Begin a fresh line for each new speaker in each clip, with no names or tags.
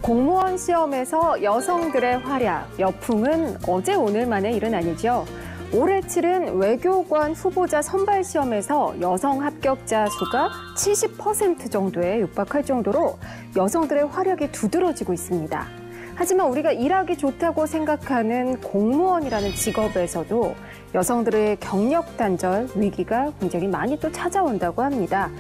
공무원 시험에서 여성들의 활약, 여풍은 어제 오늘만의 일은 아니죠. 올해 치른 외교관 후보자 선발 시험에서 여성 합격자 수가 70% 정도에 육박할 정도로 여성들의 활약이 두드러지고 있습니다. 하지만 우리가 일하기 좋다고 생각하는 공무원이라는 직업에서도 여성들의 경력 단절 위기가 굉장히 많이 또 찾아온다고 합니다.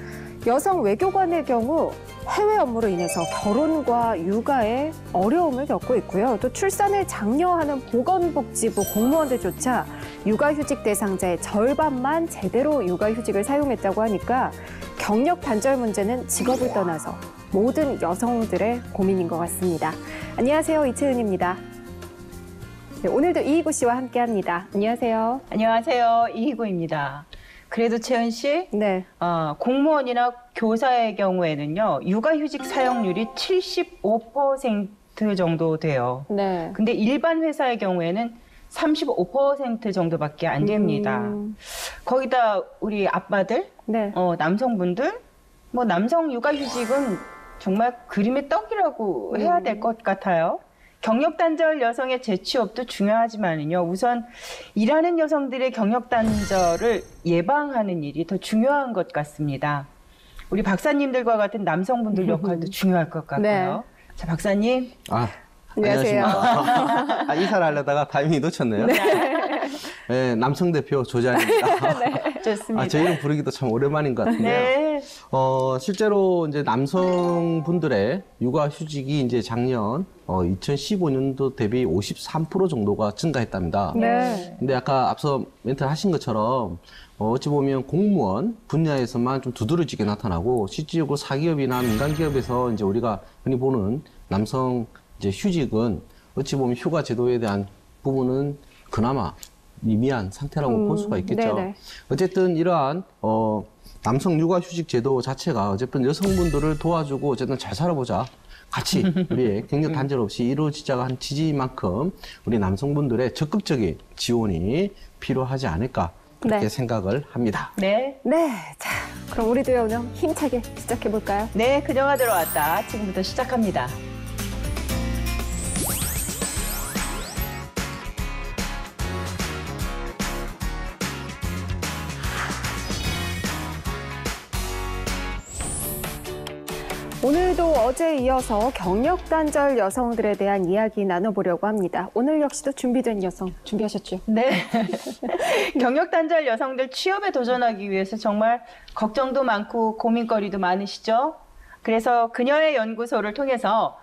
여성 외교관의 경우 해외 업무로 인해서 결혼과 육아에 어려움을 겪고 있고요. 또 출산을 장려하는 보건복지부 공무원들조차 육아휴직 대상자의 절반만 제대로 육아휴직을 사용했다고 하니까 경력 단절 문제는 직업을 떠나서 모든 여성들의 고민인 것 같습니다. 안녕하세요. 이채은입니다. 네, 오늘도 이희구 씨와 함께합니다. 안녕하세요.
안녕하세요. 이희구입니다. 그래도 채은 씨,
네.
공무원이나 교사의 경우에는요, 육아휴직 사용률이 75% 정도 돼요.
네.
근데 일반 회사의 경우에는 35% 정도밖에 안 됩니다. 거기다 우리 아빠들,
네.
남성분들, 남성 육아휴직은 정말 그림의 떡이라고 해야 될 것 같아요. 경력 단절 여성의 재취업도 중요하지만요. 우선 일하는 여성들의 경력 단절을 예방하는 일이 더 중요한 것 같습니다. 우리 박사님들과 같은 남성분들 역할도 중요할 것 같고요.
네.
자, 박사님.
안녕하세요.
인사를 하려다가 타이밍이 놓쳤네요. 네, 남성 대표 조장입니다.
네, 좋습니다.
제 이름 부르기도 참 오랜만인 것 같은데요.
네.
실제로 이제 남성분들의 육아휴직이 이제 작년 2015년도 대비 53% 정도가 증가했답니다.
네.
근데 아까 앞서 멘트 하신 것처럼 어찌 보면 공무원 분야에서만 좀 두드러지게 나타나고 실질적으로 사기업이나 민간기업에서 이제 우리가 흔히 보는 남성 이제 휴직은 어찌 보면 휴가 제도에 대한 부분은 그나마 미미한 상태라고 볼 수가 있겠죠.
네네.
어쨌든 이러한 남성 육아휴직 제도 자체가 어쨌든 여성분들을 도와주고 어쨌든 잘 살아보자. 같이 우리의 경력 단절 없이 이루어지자고 한 취지만큼 우리 남성분들의 적극적인 지원이 필요하지 않을까 그렇게
네.
생각을 합니다.
네.
네. 자, 그럼 우리도요, 오늘 힘차게 시작해볼까요?
네, 그녀가 들어왔다. 지금부터 시작합니다.
오늘도 어제에 이어서 경력 단절 여성들에 대한 이야기 나눠보려고 합니다. 오늘 역시도 준비된 여성 준비하셨죠?
네. 경력 단절 여성들 취업에 도전하기 위해서 정말 걱정도 많고 고민거리도 많으시죠? 그래서 그녀의 연구소를 통해서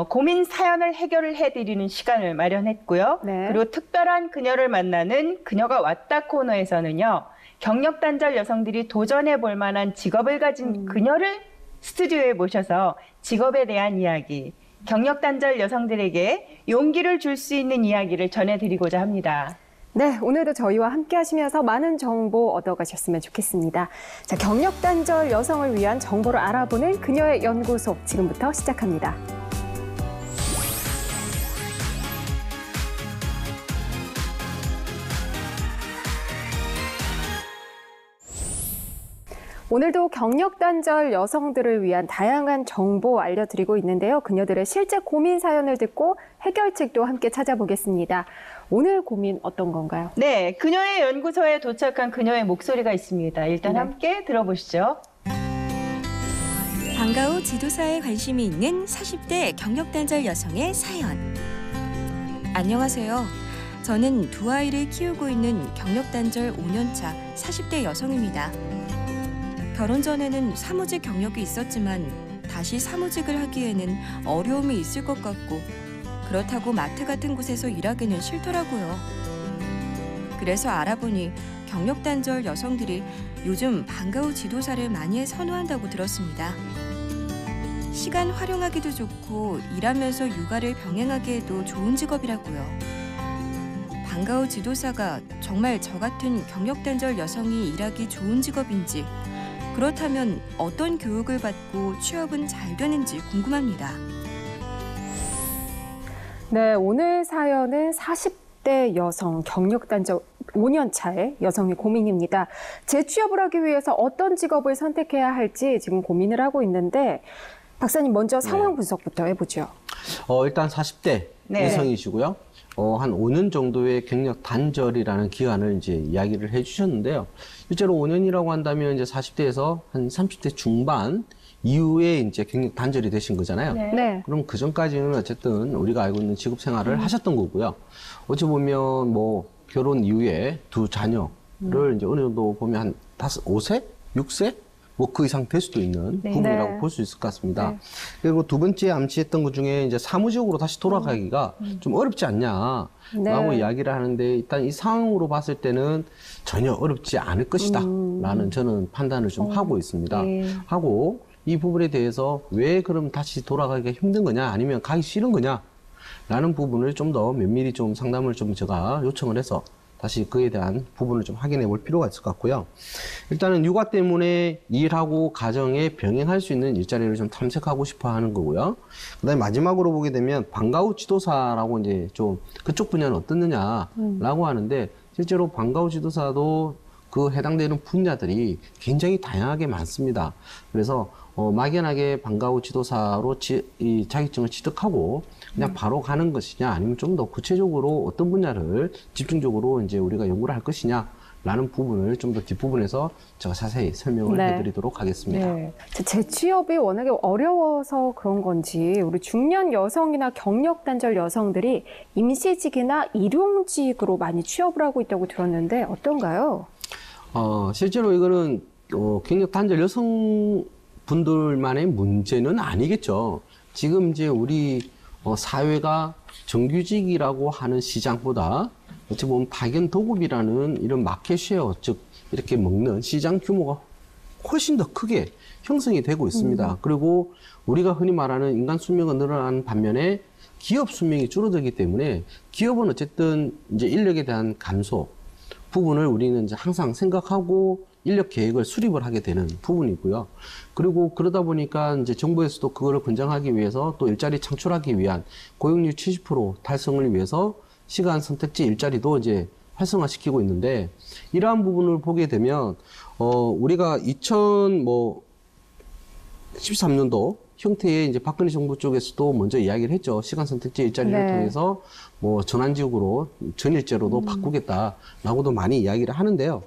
고민 사연을 해결을 해드리는 시간을 마련했고요.
네.
그리고 특별한 그녀를 만나는 그녀가 왔다 코너에서는요. 경력 단절 여성들이 도전해 볼 만한 직업을 가진 그녀를 스튜디오에 모셔서 직업에 대한 이야기, 경력 단절 여성들에게 용기를 줄 수 있는 이야기를 전해드리고자 합니다.
네, 오늘도 저희와 함께 하시면서 많은 정보 얻어가셨으면 좋겠습니다. 자, 경력 단절 여성을 위한 정보를 알아보는 그녀의 연구소 지금부터 시작합니다. 오늘도 경력 단절 여성들을 위한 다양한 정보 알려드리고 있는데요. 그녀들의 실제 고민 사연을 듣고 해결책도 함께 찾아보겠습니다. 오늘 고민 어떤 건가요?
네, 그녀의 연구소에 도착한 그녀의 목소리가 있습니다. 일단
네.
함께 들어보시죠.
방과 후 지도사에 관심이 있는 40대 경력 단절 여성의 사연. 안녕하세요. 저는 두 아이를 키우고 있는 경력 단절 5년차 40대 여성입니다. 결혼 전에는 사무직 경력이 있었지만 다시 사무직을 하기에는 어려움이 있을 것 같고 그렇다고 마트 같은 곳에서 일하기는 싫더라고요. 그래서 알아보니 경력 단절 여성들이 요즘 방과 후 지도사를 많이 선호한다고 들었습니다. 시간 활용하기도 좋고 일하면서 육아를 병행하기에도 좋은 직업이라고요. 방과 후 지도사가 정말 저 같은 경력 단절 여성이 일하기 좋은 직업인지 그렇다면 어떤 교육을 받고 취업은 잘 되는지 궁금합니다.
네, 오늘 사연은 40대 여성 경력 단절 5년 차의 여성의 고민입니다. 재취업을 하기 위해서 어떤 직업을 선택해야 할지 지금 고민을 하고 있는데 박사님 먼저 상황 분석부터 해보죠.
일단 40대
네.
여성이시고요. 한 5년 정도의 경력 단절이라는 기간을 이제 이야기를 해주셨는데요. 실제로 5년이라고 한다면 이제 40대에서 한 30대 중반 이후에 이제 경력 단절이 되신 거잖아요.
네.
네.
그럼 그 전까지는 어쨌든 우리가 알고 있는 직업 생활을 하셨던 거고요. 어찌 보면 뭐 결혼 이후에 두 자녀를 이제 어느 정도 보면 한 5세? 6세? 뭐 그 이상 될 수도 있는
네.
부분이라고
네.
볼 수 있을 것 같습니다.
네.
그리고 두 번째 암시했던 것 중에 이제 사무직으로 다시 돌아가기가 좀 어렵지 않냐라고
네.
이야기를 하는데 일단 이 상황으로 봤을 때는 전혀 어렵지 않을 것이다 라는 저는 판단을 좀 하고 있습니다.
네.
하고 이 부분에 대해서 왜 그럼 다시 돌아가기가 힘든 거냐 아니면 가기 싫은 거냐 라는 부분을 좀 더 면밀히 좀 상담을 좀 제가 요청을 해서 다시 그에 대한 부분을 좀 확인해 볼 필요가 있을 것 같고요. 일단은 육아 때문에 일하고 가정에 병행할 수 있는 일자리를 좀 탐색하고 싶어 하는 거고요. 그 다음에 마지막으로 보게 되면 방과 후 지도사라고 이제 좀 그쪽 분야는 어떻느냐라고 하는데 실제로 방과 후 지도사도 그 해당되는 분야들이 굉장히 다양하게 많습니다. 그래서 막연하게 방과 후 지도사로 이 자격증을 취득하고 그냥 바로 가는 것이냐 아니면 좀 더 구체적으로 어떤 분야를 집중적으로 이제 우리가 연구를 할 것이냐라는 부분을 좀 더 뒷부분에서 제가 자세히 설명을
네.
해드리도록 하겠습니다.
네.
재취업이 워낙에 어려워서 그런 건지 우리 중년 여성이나 경력 단절 여성들이 임시직이나 일용직으로 많이 취업을 하고 있다고 들었는데 어떤가요?
실제로 이거는 경력 단절 여성분들만의 문제는 아니겠죠. 지금 이제 우리 사회가 정규직이라고 하는 시장보다 어찌 보면 파견 도급이라는 이런 마켓 쉐어, 즉 이렇게 먹는 시장 규모가 훨씬 더 크게 형성이 되고 있습니다. 그리고 우리가 흔히 말하는 인간 수명은 늘어나는 반면에 기업 수명이 줄어들기 때문에 기업은 어쨌든 이제 인력에 대한 감소 부분을 우리는 이제 항상 생각하고 인력 계획을 수립을 하게 되는 부분이고요. 그리고 그러다 보니까 이제 정부에서도 그거를 권장하기 위해서 또 일자리 창출하기 위한 고용률 70% 달성을 위해서 시간 선택지 일자리도 이제 활성화시키고 있는데 이러한 부분을 보게 되면 우리가 2013년도 형태의 이제 박근혜 정부 쪽에서도 먼저 이야기를 했죠. 시간 선택지 일자리를
네.
통해서 뭐 전환직으로 전일제로도 바꾸겠다라고도 많이 이야기를 하는데요.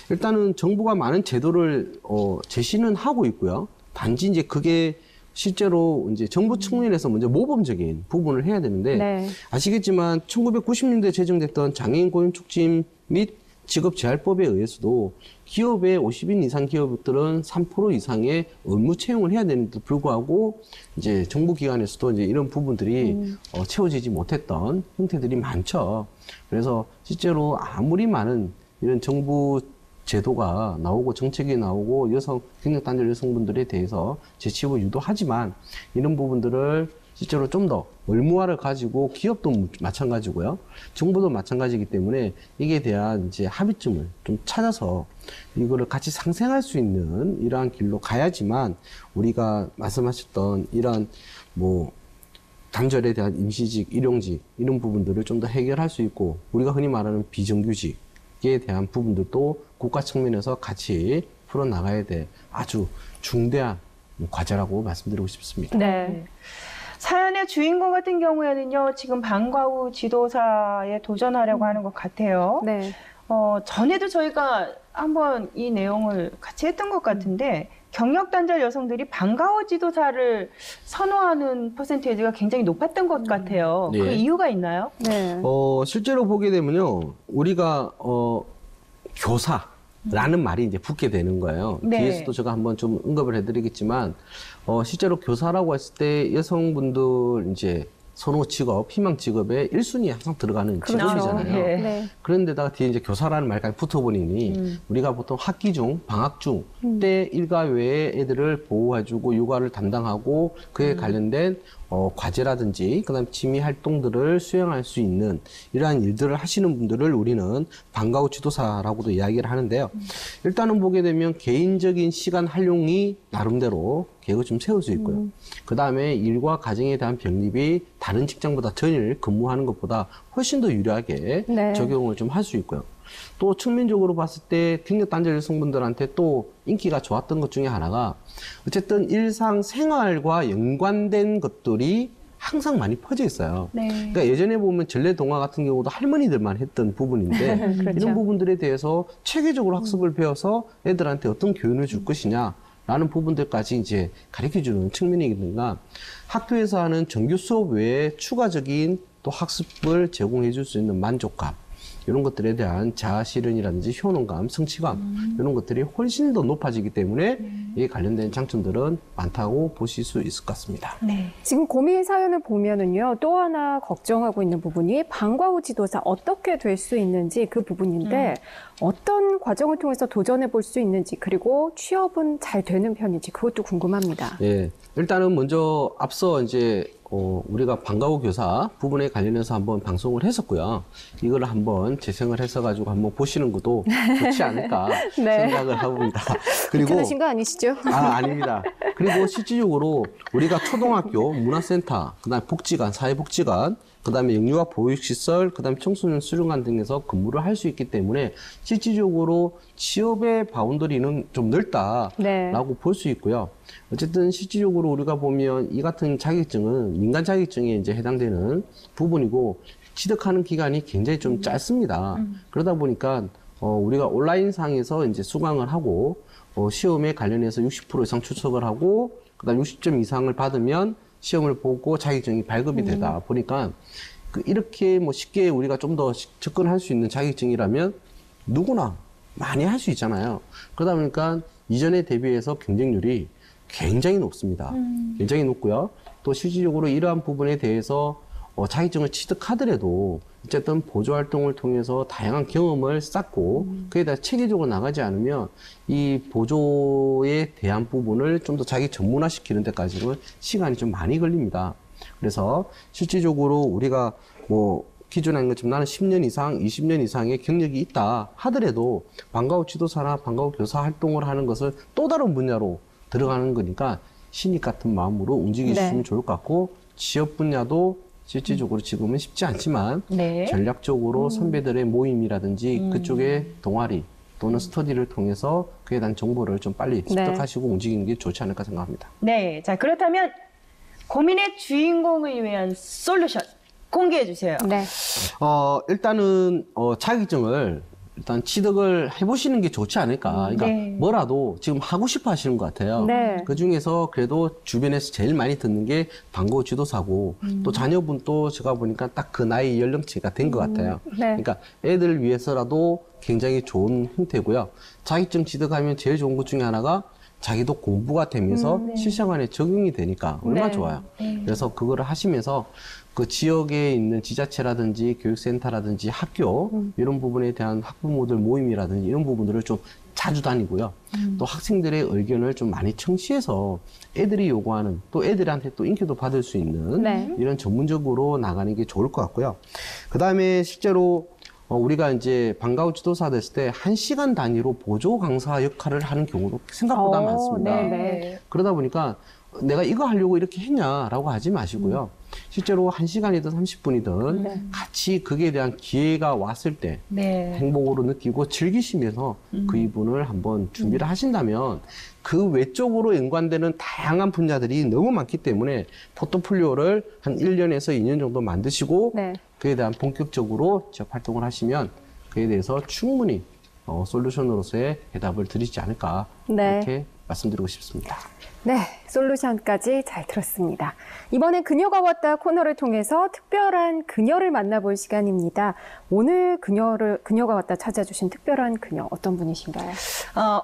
일단은 정부가 많은 제도를 제시는 하고 있고요. 단지 이제 그게 실제로 이제 정부 측면에서 먼저 모범적인 부분을 해야 되는데
네.
아시겠지만 1990년대 제정됐던 장애인 고용 촉진 및 직업재활법에 의해서도 기업의 50인 이상 기업들은 3% 이상의 업무 채용을 해야 되는데도 불구하고 이제 정부 기관에서도 이제 이런 부분들이 채워지지 못했던 형태들이 많죠. 그래서 실제로 아무리 많은 이런 정부 제도가 나오고 정책이 나오고 경력 단절 여성분들에 대해서 재취업을 유도하지만 이런 부분들을 실제로 좀 더 의무화를 가지고 기업도 마찬가지고요. 정부도 마찬가지이기 때문에 이게 대한 이제 합의점을 좀 찾아서 이거를 같이 상생할 수 있는 이러한 길로 가야지만 우리가 말씀하셨던 이러한 뭐 단절에 대한 임시직, 일용직 이런 부분들을 좀 더 해결할 수 있고 우리가 흔히 말하는 비정규직에 대한 부분들도 국가 측면에서 같이 풀어나가야 될 아주 중대한 과제라고 말씀드리고 싶습니다.
네.
사연의 주인공 같은 경우에는요, 지금 방과 후 지도사에 도전하려고 하는 것 같아요.
네.
전에도 저희가 한번 이 내용을 같이 했던 것 같은데, 경력 단절 여성들이 방과 후 지도사를 선호하는 퍼센테이지가 굉장히 높았던 것 같아요.
네.
그 이유가 있나요?
네.
실제로 보게 되면요, 우리가, 교사라는 말이 이제 붙게 되는 거예요.
네.
뒤에서도 제가 한번 좀 언급을 해드리겠지만, 실제로 교사라고 했을 때 여성분들 이제 선호 직업, 희망 직업에 1순위에 항상 들어가는
그렇죠.
직업이잖아요.
네.
네.
그런데다가 뒤에 이제 교사라는 말까지 붙어버리니 우리가 보통 학기 중, 방학 중 때 일과 외에 애들을 보호해주고 육아를 담당하고 그에 관련된 과제라든지 그다음 취미 활동들을 수행할 수 있는 이러한 일들을 하시는 분들을 우리는 방과 후 지도사라고도 이야기를 하는데요. 일단은 보게 되면 개인적인 시간 활용이 나름대로 계획을 좀 세울 수 있고요. 그다음에 일과 가정에 대한 병립이 다른 직장보다 전일 근무하는 것보다 훨씬 더 유리하게
네.
적용을 좀 할 수 있고요. 또 측면적으로 봤을 때 경력단절 여성분들한테 또 인기가 좋았던 것 중에 하나가 어쨌든 일상생활과 연관된 것들이 항상 많이 퍼져 있어요.
네.
그러니까 예전에 보면 전래동화 같은 경우도 할머니들만 했던 부분인데
그렇죠.
이런 부분들에 대해서 체계적으로 학습을 배워서 애들한테 어떤 교훈을 줄 것이냐라는 부분들까지 이제 가르쳐주는 측면이니까 학교에서 하는 정규 수업 외에 추가적인 또 학습을 제공해 줄 수 있는 만족감 이런 것들에 대한 자아실현이라든지 효능감, 성취감 이런 것들이 훨씬 더 높아지기 때문에 이에 관련된 장점들은 많다고 보실 수 있을 것 같습니다.
네.
지금 고민 사연을 보면은요, 또 하나 걱정하고 있는 부분이 방과 후 지도사 어떻게 될 수 있는지 그 부분인데 어떤 과정을 통해서 도전해 볼 수 있는지 그리고 취업은 잘 되는 편인지 그것도 궁금합니다.
예, 일단은 먼저 앞서 이제 우리가 방과 후 교사 부분에 관련해서 한번 방송을 했었고요. 이걸 한번 재생을 해서 가지고 한번 보시는 것도 좋지 않을까
네.
생각을 해봅니다. 그리고
불편하신 거 아니시죠?
아닙니다. 그리고 실질적으로 우리가 초등학교 문화센터, 그다음에 복지관, 사회복지관, 그다음에 영유아 보육시설, 그다음에 청소년 수련관 등에서 근무를 할 수 있기 때문에 실질적으로 취업의 바운더리는 좀 넓다라고
네.
볼 수 있고요. 어쨌든 실질적으로 우리가 보면 이 같은 자격증은 민간 자격증에 이제 해당되는 부분이고 취득하는 기간이 굉장히 좀 짧습니다. 그러다 보니까 우리가 온라인상에서 이제 수강을 하고 시험에 관련해서 60% 이상 출석을 하고 그다음 60점 이상을 받으면 시험을 보고 자격증이 발급이 되다 보니까 이렇게 뭐 쉽게 우리가 좀 더 접근할 수 있는 자격증이라면 누구나 많이 할 수 있잖아요. 그러다 보니까 이전에 대비해서 경쟁률이 굉장히 높습니다. 굉장히 높고요. 또 실질적으로 이러한 부분에 대해서 자격증을 취득하더라도 어쨌든 보조활동을 통해서 다양한 경험을 쌓고 그에 대해 체계적으로 나가지 않으면 이 보조에 대한 부분을 좀 더 자기 전문화시키는 데까지는 시간이 좀 많이 걸립니다. 그래서 실질적으로 우리가 뭐 기존에 한 것처럼 나는 10년 이상, 20년 이상의 경력이 있다 하더라도 방과 후 지도사나 방과 후 교사 활동을 하는 것을 또 다른 분야로 들어가는 거니까 신입 같은 마음으로 움직이시면
네.
좋을 것 같고 취업 분야도 실질적으로 지금은 쉽지 않지만
네.
전략적으로 선배들의 모임이라든지 그쪽의 동아리 또는 스터디를 통해서 그에 대한 정보를 좀 빨리 습득하시고 움직이는 게 좋지 않을까 생각합니다.
네. 자, 그렇다면 고민의 주인공을 위한 솔루션 공개해 주세요.
네.
일단은 자격증을 일단 취득을 해보시는 게 좋지 않을까. 그러니까
네.
뭐라도 지금 하고 싶어 하시는 것 같아요.
네.
그 중에서 그래도 주변에서 제일 많이 듣는 게 방과 후 지도사고 또 자녀분도 제가 보니까 딱 그 나이 연령대가 된 것 같아요.
네.
그러니까 애들 위해서라도 굉장히 좋은 형태고요. 자격증 취득하면 제일 좋은 것 중에 하나가 자기도 공부가 되면서 실생활에 적용이 되니까 얼마나
네.
좋아요. 그래서 그거를 하시면서 그 지역에 있는 지자체라든지 교육센터라든지 학교 이런 부분에 대한 학부모들 모임이라든지 이런 부분들을 좀 자주 다니고요. 또 학생들의 의견을 좀 많이 청취해서 애들이 요구하는 또 애들한테 또 인기도 받을 수 있는
네.
이런 전문적으로 나가는 게 좋을 것 같고요. 그 다음에 실제로 우리가 이제 방과 후 지도사 됐을 때 1시간 단위로 보조 강사 역할을 하는 경우도 생각보다 많습니다.
네.
그러다 보니까 내가 이거 하려고 이렇게 했냐라고 하지 마시고요. 실제로 1시간이든 30분이든
네.
같이 그에 대한 기회가 왔을 때
네.
행복으로 느끼고 즐기시면서 그 이분을 한번 준비를 하신다면 그 외적으로 연관되는 다양한 분야들이 너무 많기 때문에 포트폴리오를 한 1년에서 2년 정도 만드시고
네.
그에 대한 본격적으로 지역 활동을 하시면 그에 대해서 충분히 솔루션으로서의 해답을 드리지 않을까
네.
이렇게 말씀드리고 싶습니다.
네, 솔루션까지 잘 들었습니다. 이번엔 그녀가 왔다 코너를 통해서 특별한 그녀를 만나볼 시간입니다. 오늘 그녀가 왔다 찾아주신 특별한 그녀 어떤 분이신가요?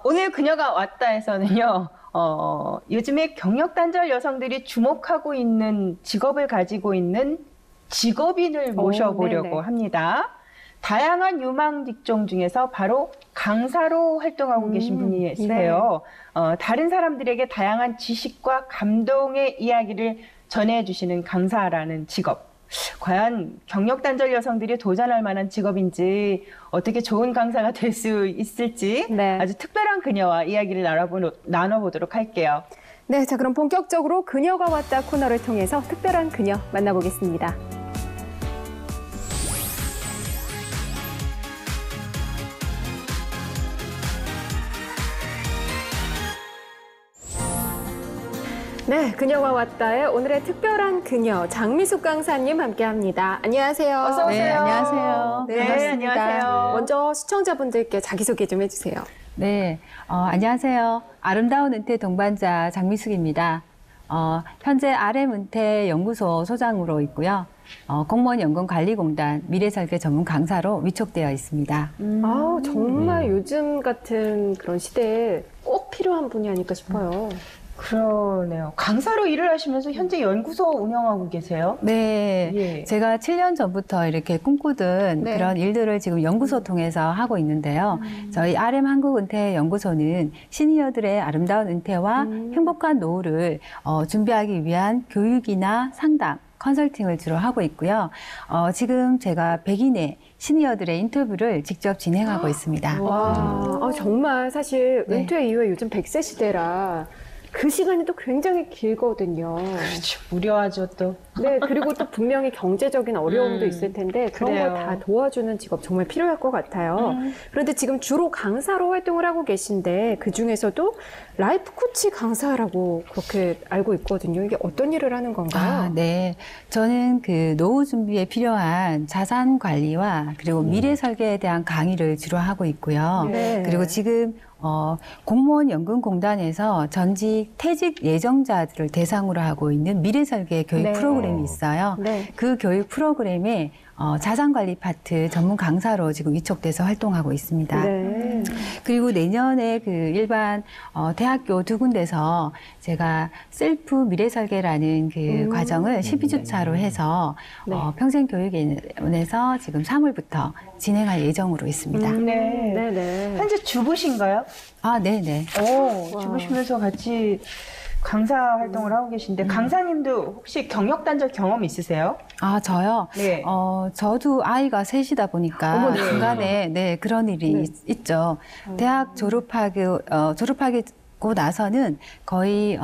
오늘 그녀가 왔다에서는요. 요즘에 경력단절 여성들이 주목하고 있는 직업을 가지고 있는 직업인을 모셔보려고
네네.
합니다. 다양한 유망 직종 중에서 바로 강사로 활동하고 계신 분이세요. 다른 사람들에게 다양한 지식과 감동의 이야기를 전해주시는 강사라는 직업. 과연 경력단절 여성들이 도전할 만한 직업인지 어떻게 좋은 강사가 될 수 있을지
네.
아주 특별한 그녀와 이야기를 나눠보도록 할게요.
네, 자 그럼 본격적으로 그녀가 왔다 코너를 통해서 특별한 그녀 만나보겠습니다. 네, 그녀와 왔다의 오늘의 특별한 그녀 장미숙 강사님 함께합니다. 안녕하세요.
어서 오세요.
네, 안녕하세요.
네,
네,
반갑습니다.
안녕하세요.
먼저 시청자분들께 자기소개 좀 해주세요.
네, 안녕하세요. 아름다운 은퇴 동반자 장미숙입니다. 현재 RM 은퇴연구소 소장으로 있고요. 공무원 연금관리공단 미래설계 전문 강사로 위촉되어 있습니다.
아, 정말 요즘 같은 그런 시대에 꼭 필요한 분이 아닐까 싶어요.
그러네요. 강사로 일을 하시면서 현재 연구소 운영하고 계세요?
네,
예.
제가 7년 전부터 이렇게 꿈꾸던
네.
그런 일들을 지금 연구소 통해서 하고 있는데요. 저희 RM 한국은퇴연구소는 시니어들의 아름다운 은퇴와 행복한 노후를 준비하기 위한 교육이나 상담, 컨설팅을 주로 하고 있고요. 지금 제가 100인의 시니어들의 인터뷰를 직접 진행하고 있습니다.
와, 정말 사실
네.
은퇴 이후에 요즘 100세 시대라 그 시간이 또 굉장히 길거든요.
그렇죠. 무료하죠, 또.
네, 그리고 또 분명히 경제적인 어려움도 있을 텐데 그런 걸
그래요.
다 도와주는 직업 정말 필요할 것 같아요. 그런데 지금 주로 강사로 활동을 하고 계신데 그 중에서도 라이프 코치 강사라고 그렇게 알고 있거든요. 이게 어떤 일을 하는 건가요?
네. 저는 그 노후 준비에 필요한 자산 관리와 그리고 미래 설계에 대한 강의를 주로 하고 있고요.
네.
그리고 지금 공무원 연금공단에서 전직 퇴직 예정자들을 대상으로 하고 있는 미래 설계 교육
네.
프로그램이 있어요.
네.
그 교육 프로그램에 자산관리 파트 전문 강사로 지금 위촉돼서 활동하고 있습니다.
네.
그리고 내년에 그 일반 대학교 2군데서 제가 셀프 미래설계라는 그 과정을 12주차로 해서
네.
평생교육원에서 지금 3월부터 진행할 예정으로 있습니다.
네.
네네.
현재 주부신가요?
네네.
오, 주부시면서 같이 강사 활동을 하고 계신데, 강사님도 혹시 경력단절 경험 있으세요?
저요?
네.
저도 아이가 셋이다 보니까
어머, 네.
중간에 네, 그런 일이
네.
있죠. 대학 졸업하고 나서는 거의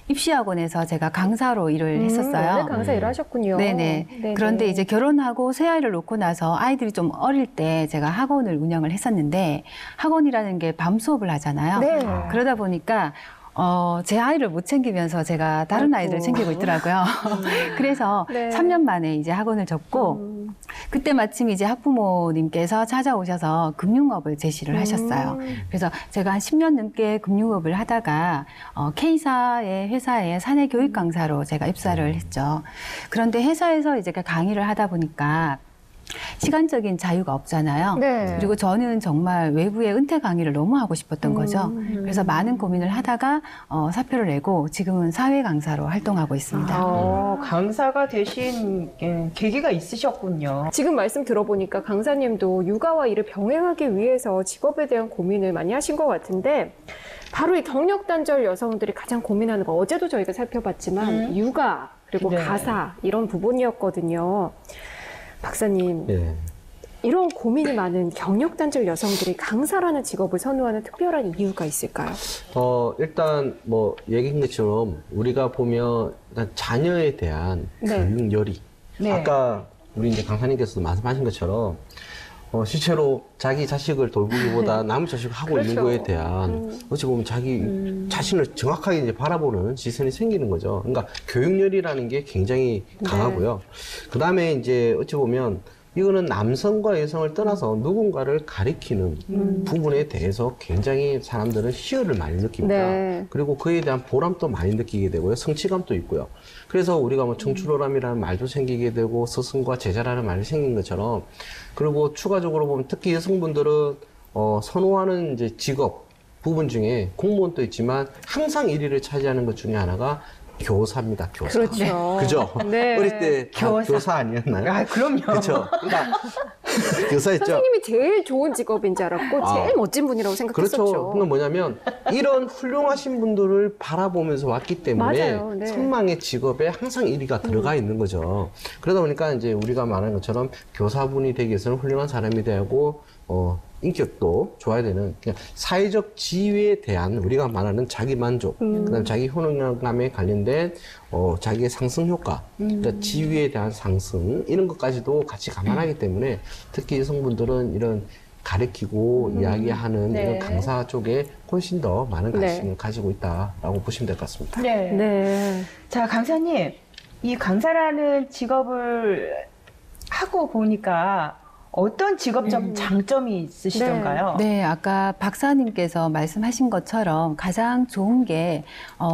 입시학원에서 제가 강사로 일을 했었어요.
원래 강사 일을 하셨군요.
네네.
네네.
그런데 이제 결혼하고 새 아이를 놓고 나서 아이들이 좀 어릴 때 제가 학원을 운영을 했었는데 학원이라는 게 밤 수업을 하잖아요.
네.
그러다 보니까 제 아이를 못 챙기면서 제가 다른
아이고.
아이들을 챙기고 있더라고요. 그래서
네.
3년 만에 이제 학원을 접고 그때 마침 이제 학부모님께서 찾아오셔서 금융업을 제시를 하셨어요. 그래서 제가 한 10년 넘게 금융업을 하다가 K사의 회사에 사내 교육 강사로 제가 입사를 했죠. 그런데 회사에서 이제 강의를 하다 보니까 시간적인 자유가 없잖아요.
네.
그리고 저는 정말 외부의 은퇴 강의를 너무 하고 싶었던 거죠. 그래서 많은 고민을 하다가 사표를 내고 지금은 사회 강사로 활동하고 있습니다.
강사가 되신 계기가 있으셨군요.
지금 말씀 들어보니까 강사님도 육아와 일을 병행하기 위해서 직업에 대한 고민을 많이 하신 것 같은데 바로 이 경력 단절 여성들이 가장 고민하는 거 어제도 저희가 살펴봤지만 육아 그리고
네.
가사 이런 부분이었거든요. 박사님,
예.
이런 고민이 많은 경력 단절 여성들이 강사라는 직업을 선호하는 특별한 이유가 있을까요?
일단 뭐 얘기한 것처럼 우리가 보면 일단 자녀에 대한
네.
교육 열이
네.
아까 우리 이제 강사님께서도 말씀하신 것처럼 실제로 자기 자식을 돌보기보다 남의 자식을 하고 있는
그렇죠.
거에 대한 어찌 보면 자기 자신을 정확하게 이제 바라보는 시선이 생기는 거죠. 그러니까 교육열이라는 게 굉장히 강하고요. 그 다음에 이제 어찌 보면 이거는 남성과 여성을 떠나서 누군가를 가리키는 부분에 대해서 굉장히 사람들은 희열을 많이 느낍니다.
네.
그리고 그에 대한 보람도 많이 느끼게 되고요. 성취감도 있고요. 그래서 우리가 뭐 청출어람이라는 말도 생기게 되고 스승과 제자라는 말이 생긴 것처럼 그리고 추가적으로 보면 특히 여성분들은 선호하는 이제 직업 부분 중에 공무원도 있지만 항상 1위를 차지하는 것 중에 하나가 교사입니다. 교사.
그렇죠.
그죠?
네.
어릴 때 다
교사.
교사 아니었나요?
아, 그럼요.
그렇죠. 그러니까 교사였죠.
선생님이 제일 좋은 직업인 줄 알았고 제일 멋진 분이라고 생각했었죠.
그렇죠. 그건 뭐냐면 이런 훌륭하신 분들을 바라보면서 왔기 때문에
맞아요. 네.
선망의 직업에 항상 1위가 들어가 있는 거죠. 그러다 보니까 이제 우리가 말하는 것처럼 교사분이 되기 위해서는 훌륭한 사람이 되고 인격도 좋아야 되는 그냥 사회적 지위에 대한 우리가 말하는 자기 만족, 그다음 자기 효능감에 관련된 자기의 상승 효과, 그러니까 지위에 대한 상승 이런 것까지도 같이 감안하기 때문에 특히 여성분들은 이런 가르치고 이야기하는
네.
이런 강사 쪽에 훨씬 더 많은
네.
관심을 가지고 있다라고 보시면 될 것 같습니다.
네.
네.
자, 강사님, 이 강사라는 직업을 하고 보니까 어떤 직업적 장점이 있으시던가요?
네, 아까 박사님께서 말씀하신 것처럼 가장 좋은 게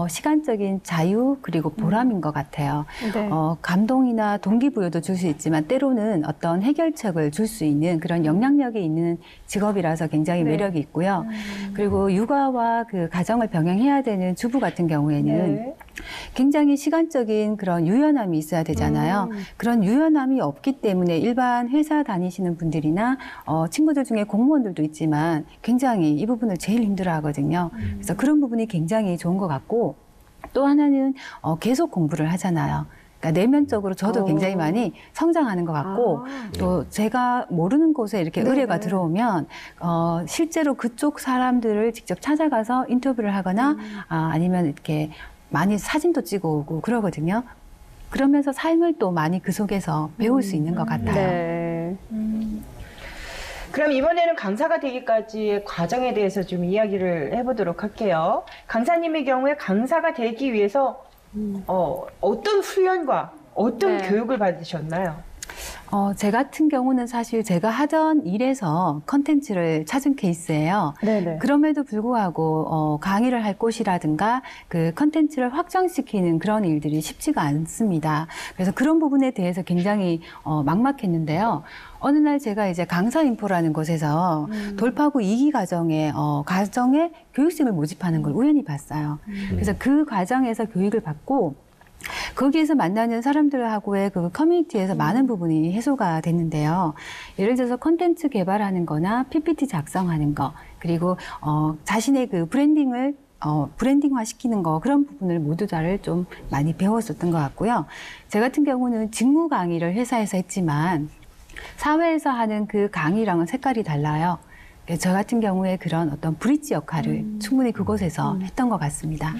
시간적인 자유 그리고 보람인 것 같아요.
네.
감동이나 동기부여도 줄 수 있지만 때로는 어떤 해결책을 줄 수 있는 그런 영향력이 있는 직업이라서 굉장히
네.
매력이 있고요. 그리고 육아와 그 가정을 병행해야 되는 주부 같은 경우에는
네.
굉장히 시간적인 그런 유연함이 있어야 되잖아요. 그런 유연함이 없기 때문에 일반 회사 다니시는 분들이나 친구들 중에 공무원들도 있지만 굉장히 이 부분을 제일 힘들어 하거든요. 그래서 그런 부분이 굉장히 좋은 것 같고 또 하나는 계속 공부를 하잖아요. 그러니까 내면적으로 저도 굉장히 많이 성장하는 것 같고 또 제가 모르는 곳에 이렇게
네네.
의뢰가 들어오면 실제로 그쪽 사람들을 직접 찾아가서 인터뷰를 하거나 아니면 이렇게 많이 사진도 찍어오고 그러거든요. 그러면서 삶을 또 많이 그 속에서 배울 수 있는 것 같아요.
네.
그럼 이번에는 강사가 되기까지의 과정에 대해서 좀 이야기를 해보도록 할게요. 강사님의 경우에 강사가 되기 위해서 어떤 훈련과 어떤
네.
교육을 받으셨나요?
제 같은 경우는 사실 제가 하던 일에서 컨텐츠를 찾은 케이스예요.
네네.
그럼에도 불구하고 강의를 할 곳이라든가 그 컨텐츠를 확장시키는 그런 일들이 쉽지가 않습니다. 그래서 그런 부분에 대해서 굉장히 막막했는데요. 어느 날 제가 이제 강사인포라는 곳에서 돌파구 2기 과정에 교육생을 모집하는 걸 우연히 봤어요. 그래서 그 과정에서 교육을 받고 거기에서 만나는 사람들하고의 그 커뮤니티에서 많은 부분이 해소가 됐는데요. 예를 들어서 콘텐츠 개발하는 거나 PPT 작성하는 거, 그리고 자신의 그 브랜딩을 브랜딩화 시키는 거, 그런 부분을 모두 다를 좀 많이 배웠었던 것 같고요. 제 같은 경우는 직무 강의를 회사에서 했지만 사회에서 하는 그 강의랑은 색깔이 달라요. 저 같은 경우에 그런 어떤 브릿지 역할을 충분히 그곳에서 했던 것 같습니다.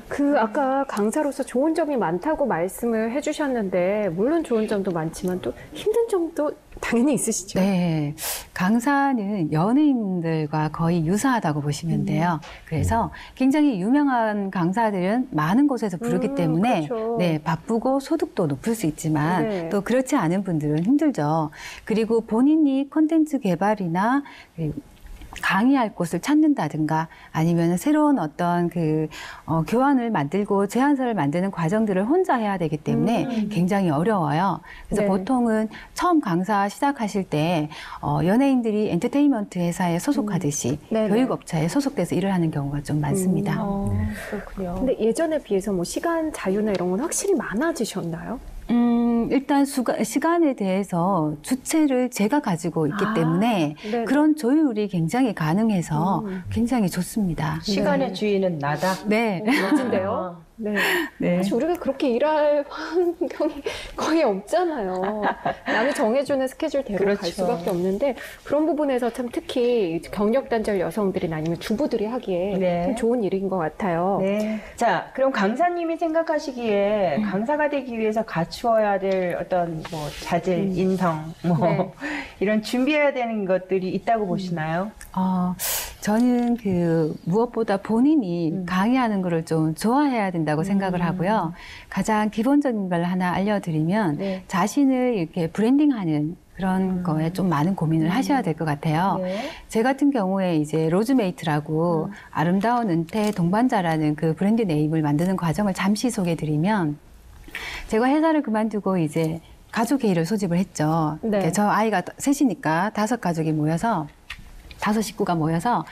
그 아까 강사로서 좋은 점이 많다고 말씀을 해주셨는데 물론 좋은 점도 많지만 또 힘든 점도 당연히 있으시죠?
네. 강사는 연예인들과 거의 유사하다고 보시면 돼요. 그래서 굉장히 유명한 강사들은 많은 곳에서 부르기 때문에
그렇죠.
네, 바쁘고 소득도 높을 수 있지만
네.
또 그렇지 않은 분들은 힘들죠. 그리고 본인이 콘텐츠 개발이나 강의할 곳을 찾는다든가 아니면 새로운 어떤 교환을 만들고 제안서를 만드는 과정들을 혼자 해야 되기 때문에 굉장히 어려워요. 그래서
네.
보통은 처음 강사 시작하실 때 연예인들이 엔터테인먼트 회사에 소속하듯이
네네.
교육업체에 소속돼서 일을 하는 경우가 좀 많습니다.
그렇군요.
근데 예전에 비해서 뭐 시간 자유나 이런 건 확실히 많아지셨나요?
일단 시간에 대해서 주체를 제가 가지고 있기 때문에
네네.
그런 조율이 굉장히 가능해서 굉장히 좋습니다.
시간의 주인은 나다.
네.
멋진데요? 네.
네.
사실 우리가 그렇게 일할 환경이 거의 없잖아요. 남이 정해주는 스케줄대로 갈
그렇죠.
수밖에 없는데 그런 부분에서 참 특히 경력단절 여성들이나 아니면 주부들이 하기에
네.
참 좋은 일인 것 같아요.
네. 자, 그럼 강사님이 생각하시기에 강사가 되기 위해서 갖추어야 될 어떤 뭐 자질, 인성, 뭐
네.
이런 준비해야 되는 것들이 있다고 보시나요?
저는 무엇보다 본인이 강의하는 거를 좀 좋아해야 된다고 생각을 하고요. 가장 기본적인 걸 하나 알려드리면
네.
자신을 이렇게 브랜딩하는 그런 거에 좀 많은 고민을 하셔야 될 것 같아요.
네.
제 같은 경우에 이제 로즈메이트라고 아름다운 은퇴 동반자라는 그 브랜드 네임을 만드는 과정을 잠시 소개해드리면 제가 회사를 그만두고 이제 가족 회의를 소집을 했죠.
네.
그러니까 저 아이가 셋이니까 5 식구가 모여서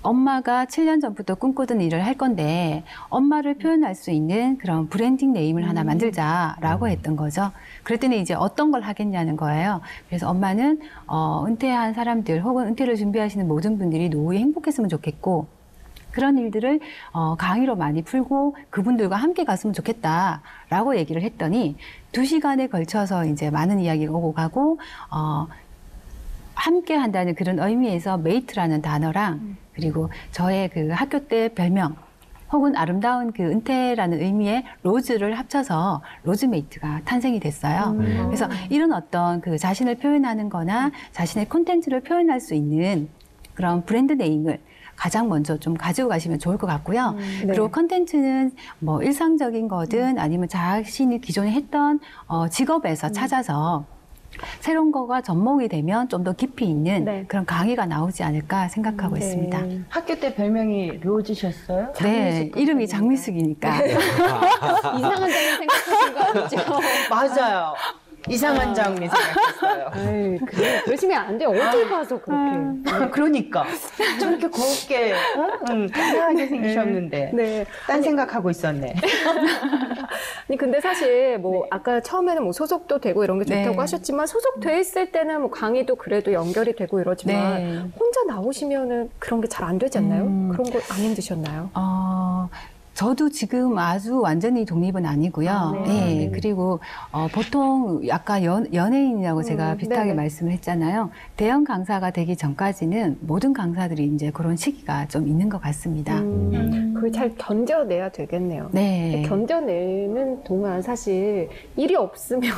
엄마가 7년 전부터 꿈꾸던 일을 할 건데 엄마를 표현할 수 있는 그런 브랜딩 네임을 하나 만들자라고 했던 거죠. 그랬더니 이제 어떤 걸 하겠냐는 거예요. 그래서 엄마는 은퇴한 사람들 혹은 은퇴를 준비하시는 모든 분들이 노후에 행복했으면 좋겠고 그런 일들을 강의로 많이 풀고 그분들과 함께 갔으면 좋겠다라고 얘기를 했더니 2시간에 걸쳐서 이제 많은 이야기가 오고 가고 함께 한다는 그런 의미에서 메이트라는 단어랑 그리고 저의 그 학교 때 별명 혹은 아름다운 그 은퇴라는 의미의 로즈를 합쳐서 로즈메이트가 탄생이 됐어요. 그래서 이런 어떤 그 자신을 표현하는 거나 자신의 콘텐츠를 표현할 수 있는 그런 브랜드 네임을 가장 먼저 좀 가지고 가시면 좋을 것 같고요.
네.
그리고 컨텐츠는 뭐 일상적인 거든 아니면 자신이 기존에 했던 직업에서 찾아서 새로운 거가 접목이 되면 좀 더 깊이 있는
네.
그런 강의가 나오지 않을까 생각하고 있습니다.
학교 때 별명이 로즈셨어요?
네, 이름이 장미숙이니까.
이상한 장면 생각하신 거 아니죠?
맞아요. 이상한 장미 생각했어요.
에이, 그러시면 안 돼요. 어딜 봐서 그렇게.
그러니까 저렇게 곱게 단단하게 생기셨는데
네.
딴 생각하고 있었네.
아니 근데 사실 뭐 아까 처음에는 뭐 소속도 되고 이런 게 좋다고
네.
하셨지만 소속돼 있을 때는 뭐 강의도 그래도 연결이 되고 이러지만
네.
혼자 나오시면은 그런 게 잘 안 되지 않나요? 그런 거 안 힘드셨나요?
저도 지금 아주 완전히 독립은 아니고요.
아, 네.
예, 그리고 보통 약간 연예인이라고 제가 비슷하게
네네.
말씀을 했잖아요. 대형 강사가 되기 전까지는 모든 강사들이 이제 그런 시기가 좀 있는 것 같습니다.
그걸 잘 견뎌내야 되겠네요.
네.
견뎌내는 동안 사실 일이 없으면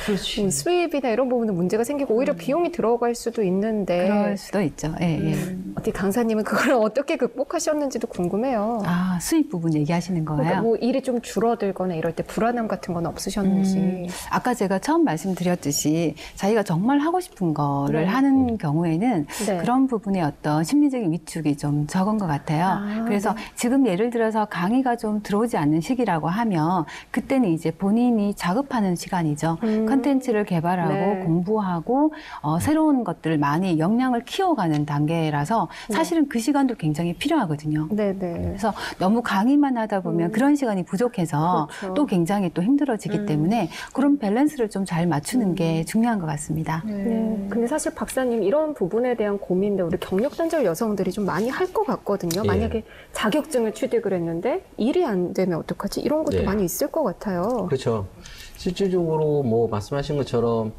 그렇지.
수입이나 이런 부분은 문제가 생기고 오히려 비용이 들어갈 수도 있는데
그럴 수도 있죠. 예, 예.
어떻게 강사님은 그걸 어떻게 극복하셨는지도 궁금해요.
수입 부분 얘기하시는 거예요?
그러니까 뭐 일이 좀 줄어들거나 이럴 때 불안함 같은 건 없으셨는지.
아까 제가 처음 말씀드렸듯이 자기가 정말 하고 싶은 거를
네.
하는 경우에는
네.
그런 부분의 어떤 심리적인 위축이 좀 적은 것 같아요. 그래서 지금 예를 들어서 강의가 좀 들어오지 않는 시기라고 하면 그때는 이제 본인이 작업하는 시간이죠. 컨텐츠를 개발하고
네.
공부하고 새로운 것들을 많이 역량을 키워가는 단계라서 사실은 그 시간도 굉장히 필요하거든요.
네네.
그래서 너무 강의만 하다 보면 그런 시간이 부족해서
그렇죠.
또 굉장히 또 힘들어지기 때문에 그런 밸런스를 좀 잘 맞추는 게 중요한 것 같습니다.
네. 근데 사실 박사님 이런 부분에 대한 고민도 우리 경력 단절 여성들이 좀 많이 할 것 같거든요.
예.
만약에 자격증을 취득을 했는데 일이 안 되면 어떡하지? 이런 것도
네.
많이 있을 것 같아요.
그렇죠. 실질적으로 뭐 말씀하신 것처럼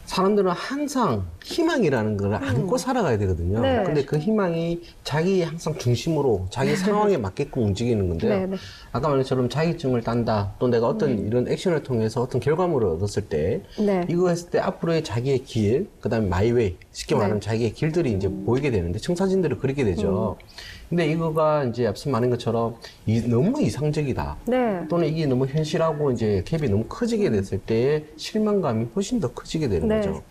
사람들은 항상 희망이라는 걸 안고 살아가야 되거든요.
네.
근데 그 희망이 자기 항상 중심으로 자기 상황에 맞게끔 움직이는 건데요.
네, 네.
아까 말한 것처럼 자격증을 딴다, 또 내가 어떤 이런 액션을 통해서 어떤 결과물을 얻었을 때,
네.
이거 했을 때 앞으로의 자기의 길, 그 다음에 마이웨이, 쉽게 말하면
네.
자기의 길들이 이제 보이게 되는데, 청사진들이 그렇게 되죠. 근데 이거가 이제 앞서 말한 것처럼 너무 이상적이다.
네.
또는 이게 너무 현실하고 이제 갭이 너무 커지게 됐을 때 실망감이 훨씬 더 커지게 되는
네.
거죠.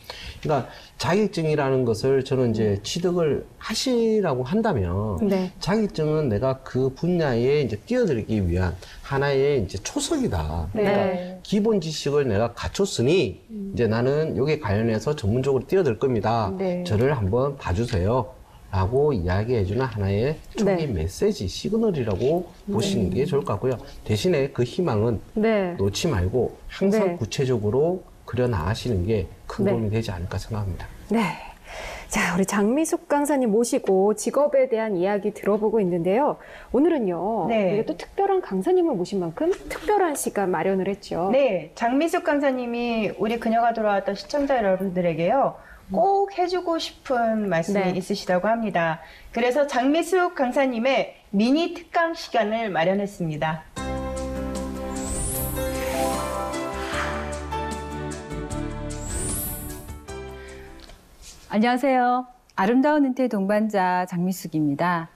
그러니까 자격증이라는 것을 저는 이제 취득을 하시라고 한다면
네.
자격증은 내가 그 분야에 이제 뛰어들기 위한 하나의 이제 초석이다.
네.
그러니까 기본 지식을 내가 갖췄으니 이제 나는 여기에 관련해서 전문적으로 뛰어들 겁니다.
네.
저를 한번 봐주세요. 라고 이야기해주는 하나의 초기
네.
메시지, 시그널이라고 보시는 게 좋을 것 같고요. 대신에 그 희망은
네.
놓지 말고 항상
네.
구체적으로 그려 나가시는 게 큰
네.
도움이 되지 않을까 생각합니다.
네. 자, 우리 장미숙 강사님 모시고 직업에 대한 이야기 들어보고 있는데요. 오늘은요.
네.
우리가 또 특별한 강사님을 모신 만큼 특별한 시간 마련을 했죠.
네, 장미숙 강사님이 우리 그녀가 돌아왔던 시청자 여러분들에게요. 꼭 해주고 싶은 말씀이
네.
있으시다고 합니다. 그래서 장미숙 강사님의 미니 특강 시간을 마련했습니다.
안녕하세요. 아름다운 은퇴 동반자 장미숙입니다.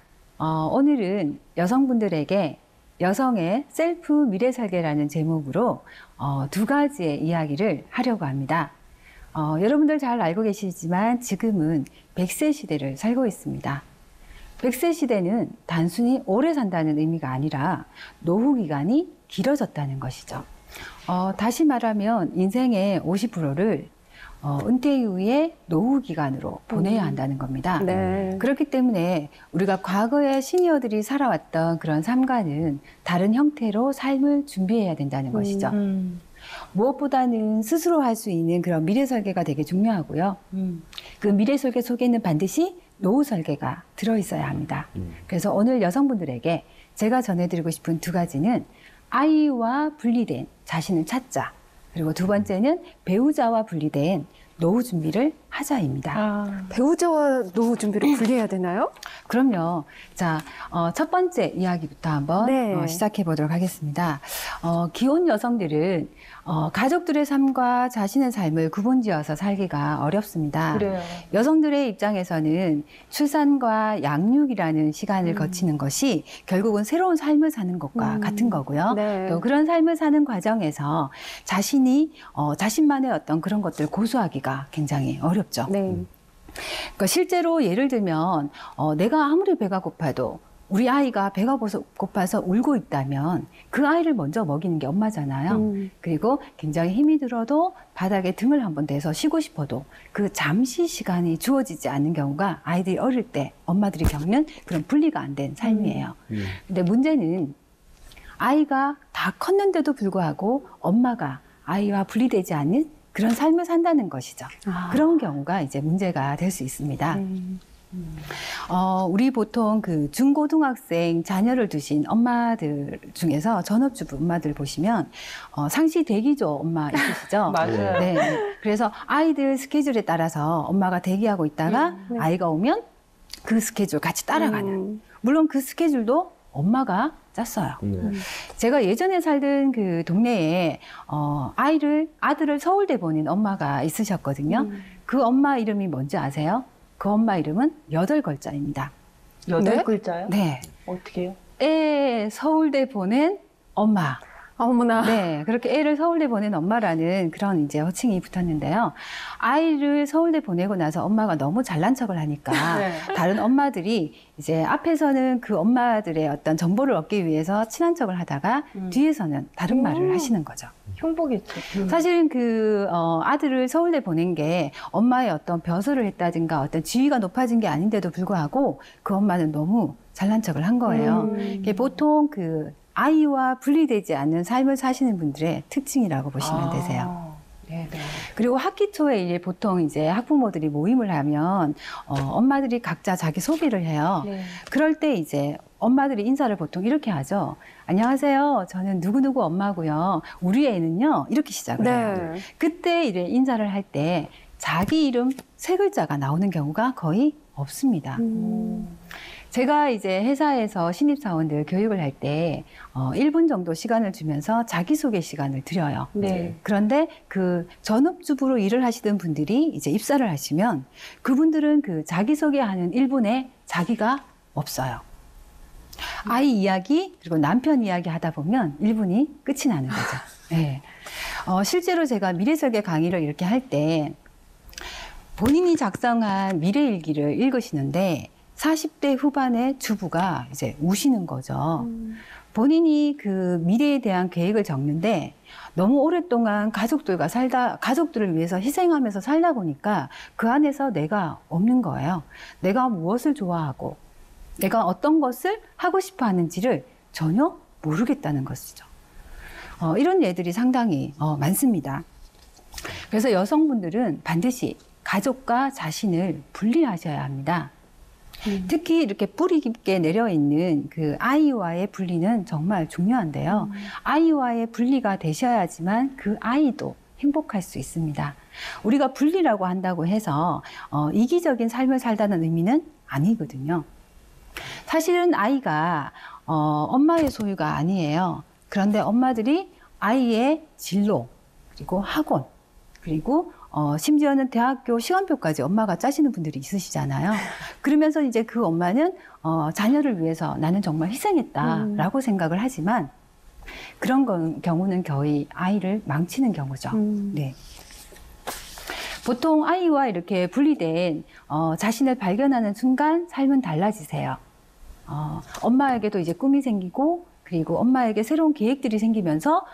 오늘은 여성분들에게 여성의 셀프 미래 설계라는 제목으로 두 가지의 이야기를 하려고 합니다. 여러분들 잘 알고 계시지만 지금은 100세 시대를 살고 있습니다. 100세 시대는 단순히 오래 산다는 의미가 아니라 노후 기간이 길어졌다는 것이죠. 다시 말하면 인생의 50%를 은퇴 이후에 노후 기간으로 보내야 한다는 겁니다.
네.
그렇기 때문에 우리가 과거에 시니어들이 살아왔던 그런 삶과는 다른 형태로 삶을 준비해야 된다는 것이죠. 무엇보다는 스스로 할 수 있는 그런 미래 설계가 되게 중요하고요. 그 미래 설계 속에는 반드시 노후 설계가 들어있어야 합니다. 그래서 오늘 여성분들에게 제가 전해드리고 싶은 두 가지는 아이와 분리된 자신을 찾자. 그리고 두 번째는 배우자와 분리된 노후 준비를 하자입니다.
배우자와 노후 준비를 분리해야 되나요?
그럼요. 자, 첫 번째 이야기부터 한번
네.
시작해 보도록 하겠습니다. 기혼 여성들은 가족들의 삶과 자신의 삶을 구분지어서 살기가 어렵습니다.
그래요.
여성들의 입장에서는 출산과 양육이라는 시간을 거치는 것이 결국은 새로운 삶을 사는 것과 같은 거고요.
네.
또 그런 삶을 사는 과정에서 자신만의 어떤 그런 것들을 고수하기가 굉장히 어렵죠.
네.
그러니까 실제로 예를 들면 내가 아무리 배가 고파도 우리 아이가 배가 고파서 울고 있다면 그 아이를 먼저 먹이는 게 엄마잖아요. 그리고 굉장히 힘이 들어도 바닥에 등을 한번 대서 쉬고 싶어도 그 잠시 시간이 주어지지 않는 경우가 아이들이 어릴 때 엄마들이 겪는 그런 분리가 안 된 삶이에요. 근데 문제는 아이가 다 컸는데도 불구하고 엄마가 아이와 분리되지 않는 그런 삶을 산다는 것이죠. 그런 경우가 이제 문제가 될 수 있습니다. 우리 보통 그 중고등학생 자녀를 두신 엄마들 중에서 전업주부 엄마들 보시면 상시 대기조 엄마 있으시죠?
맞아요.
네. 그래서 아이들 스케줄에 따라서 엄마가 대기하고 있다가 아이가 오면 그 스케줄 같이 따라가는. 물론 그 스케줄도 엄마가 짰어요. 제가 예전에 살던 그 동네에 아들을 서울대 보낸 엄마가 있으셨거든요. 그 엄마 이름이 뭔지 아세요? 그 엄마 이름은 8글자입니다.
8글자요?
네.
어떻게 해요?
애 서울대 보낸 엄마.
어머나.
네, 그렇게 애를 서울대 보낸 엄마라는 그런 이제 호칭이 붙었는데요. 아이를 서울대 보내고 나서 엄마가 너무 잘난 척을 하니까
네.
다른 엄마들이 이제 앞에서는 그 엄마들의 어떤 정보를 얻기 위해서 친한 척을 하다가 뒤에서는 다른 말을 하시는 거죠.
흉보겠죠.
사실은 그 아들을 서울대 보낸 게 엄마의 어떤 벼슬을 했다든가 어떤 지위가 높아진 게 아닌데도 불구하고 그 엄마는 너무 잘난 척을 한 거예요. 이게 보통 그 아이와 분리되지 않는 삶을 사시는 분들의 특징이라고 보시면 되세요.
네네.
그리고 학기 초에 이제 보통 이제 학부모들이 모임을 하면 엄마들이 각자 자기 소개를 해요.
네.
그럴 때 이제 엄마들이 인사를 보통 이렇게 하죠. 안녕하세요. 저는 누구누구 엄마고요. 우리 애는요. 이렇게 시작을 해요.
네.
그때 이제 인사를 할 때 자기 이름 3글자가 나오는 경우가 거의 없습니다. 제가 이제 회사에서 신입사원들 교육을 할 때 1분 정도 시간을 주면서 자기소개 시간을 드려요.
네.
그런데 그 전업주부로 일을 하시던 분들이 이제 입사를 하시면 그분들은 그 자기소개하는 1분에 자기가 없어요. 아이 이야기 그리고 남편 이야기 하다 보면 1분이 끝이 나는 거죠. 네. 실제로 제가 미래설계 강의를 이렇게 할 때 본인이 작성한 미래일기를 읽으시는데 40대 후반의 주부가 이제 우시는 거죠. 본인이 그 미래에 대한 계획을 적는데 너무 오랫동안 가족들을 위해서 희생하면서 살다 보니까 그 안에서 내가 없는 거예요. 내가 무엇을 좋아하고 내가 어떤 것을 하고 싶어 하는지를 전혀 모르겠다는 것이죠. 이런 예들이 상당히 많습니다. 그래서 여성분들은 반드시 가족과 자신을 분리하셔야 합니다. 특히 이렇게 뿌리 깊게 내려있는 그 아이와의 분리는 정말 중요한데요. 아이와의 분리가 되셔야지만 그 아이도 행복할 수 있습니다. 우리가 분리라고 한다고 해서 이기적인 삶을 살다는 의미는 아니거든요. 사실은 아이가 엄마의 소유가 아니에요. 그런데 엄마들이 아이의 진로, 그리고 학원, 그리고 심지어는 대학교 시간표까지 엄마가 짜시는 분들이 있으시잖아요. 그러면서 이제 그 엄마는 자녀를 위해서 나는 정말 희생했다라고 생각을 하지만 그런 경우는 거의 아이를 망치는 경우죠. 네. 보통 아이와 이렇게 분리된 자신을 발견하는 순간 삶은 달라지세요. 엄마에게도 이제 꿈이 생기고 그리고 엄마에게 새로운 계획들이 생기면서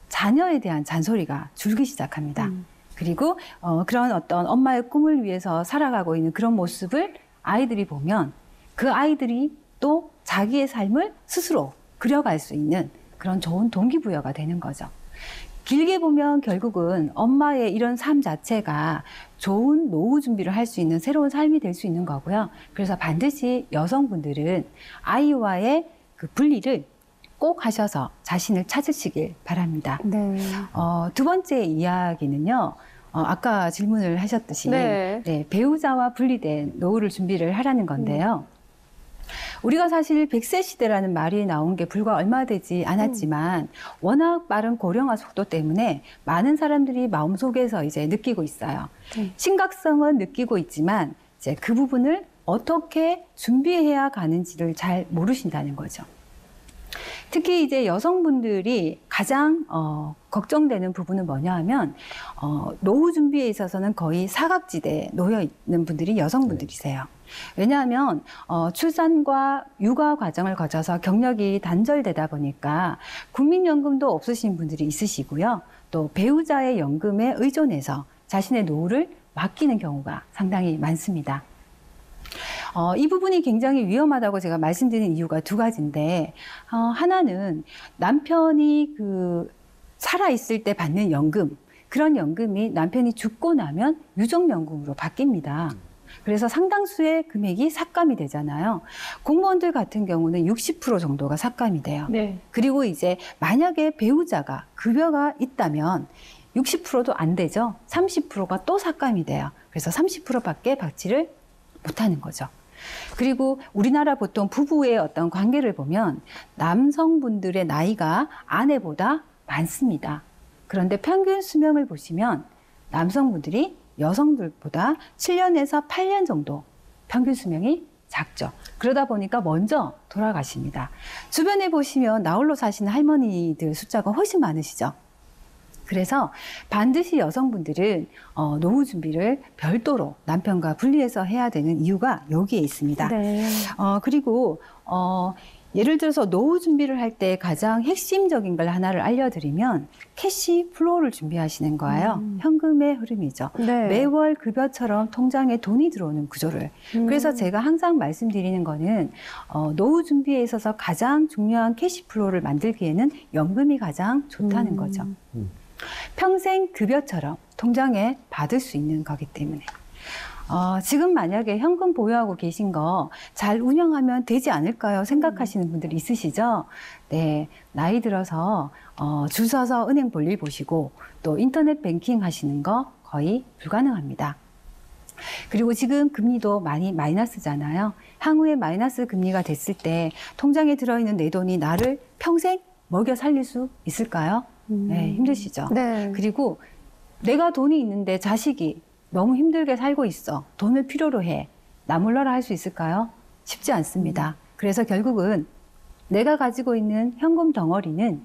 자녀에 대한 잔소리가 줄기 시작합니다. 그리고 그런 어떤 엄마의 꿈을 위해서 살아가고 있는 그런 모습을 아이들이 보면 그 아이들이 또 자기의 삶을 스스로 그려갈 수 있는 그런 좋은 동기부여가 되는 거죠. 길게 보면 결국은 엄마의 이런 삶 자체가 좋은 노후 준비를 할 수 있는 새로운 삶이 될 수 있는 거고요. 그래서 반드시 여성분들은 아이와의 그 분리를 꼭 하셔서 자신을 찾으시길 바랍니다.
네.
두 번째 이야기는요. 아까 질문을 하셨듯이
네.
네, 배우자와 분리된 노후를 준비를 하라는 건데요. 우리가 사실 100세 시대라는 말이 나온 게 불과 얼마 되지 않았지만 워낙 빠른 고령화 속도 때문에 많은 사람들이 마음속에서 이제 느끼고 있어요. 심각성은 느끼고 있지만 이제 그 부분을 어떻게 준비해야 가는지를 잘 모르신다는 거죠. 특히 이제 여성분들이 가장 걱정되는 부분은 뭐냐 하면 노후 준비에 있어서는 거의 사각지대에 놓여 있는 분들이 여성분들이세요. 왜냐하면 출산과 육아 과정을 거쳐서 경력이 단절되다 보니까 국민연금도 없으신 분들이 있으시고요. 또 배우자의 연금에 의존해서 자신의 노후를 맡기는 경우가 상당히 많습니다. 이 부분이 굉장히 위험하다고 제가 말씀드린 이유가 두 가지인데, 하나는 남편이 살아있을 때 받는 연금, 그런 연금이 남편이 죽고 나면 유족연금으로 바뀝니다. 그래서 상당수의 금액이 삭감이 되잖아요. 공무원들 같은 경우는 60% 정도가 삭감이 돼요.
네.
그리고 이제 만약에 배우자가 급여가 있다면 60%도 안 되죠. 30%가 또 삭감이 돼요. 그래서 30%밖에 받지를 못하는 거죠. 그리고 우리나라 보통 부부의 어떤 관계를 보면 남성분들의 나이가 아내보다 많습니다. 그런데 평균 수명을 보시면 남성분들이 여성들보다 7년에서 8년 정도 평균 수명이 작죠. 그러다 보니까 먼저 돌아가십니다. 주변에 보시면 나홀로 사시는 할머니들 숫자가 훨씬 많으시죠. 그래서 반드시 여성분들은 노후 준비를 별도로 남편과 분리해서 해야 되는 이유가 여기에 있습니다.
네.
그리고 예를 들어서 노후 준비를 할 때 가장 핵심적인 걸 하나를 알려드리면 캐시 플로우를 준비하시는 거예요. 현금의 흐름이죠.
네.
매월 급여처럼 통장에 돈이 들어오는 구조를. 그래서 제가 항상 말씀드리는 거는 노후 준비에 있어서 가장 중요한 캐시 플로우를 만들기에는 연금이 가장 좋다는 거죠. 평생 급여처럼 통장에 받을 수 있는 거기 때문에. 지금 만약에 현금 보유하고 계신 거 잘 운영하면 되지 않을까요? 생각하시는 분들이 있으시죠? 네, 나이 들어서 줄 서서 은행 볼일 보시고 또 인터넷 뱅킹 하시는 거 거의 불가능합니다. 그리고 지금 금리도 많이 마이너스잖아요. 향후에 마이너스 금리가 됐을 때 통장에 들어있는 내 돈이 나를 평생 먹여 살릴 수 있을까요? 네, 힘드시죠?
네.
그리고 내가 돈이 있는데 자식이 너무 힘들게 살고 있어. 돈을 필요로 해. 나 몰라라 할 수 있을까요? 쉽지 않습니다. 그래서 결국은 내가 가지고 있는 현금 덩어리는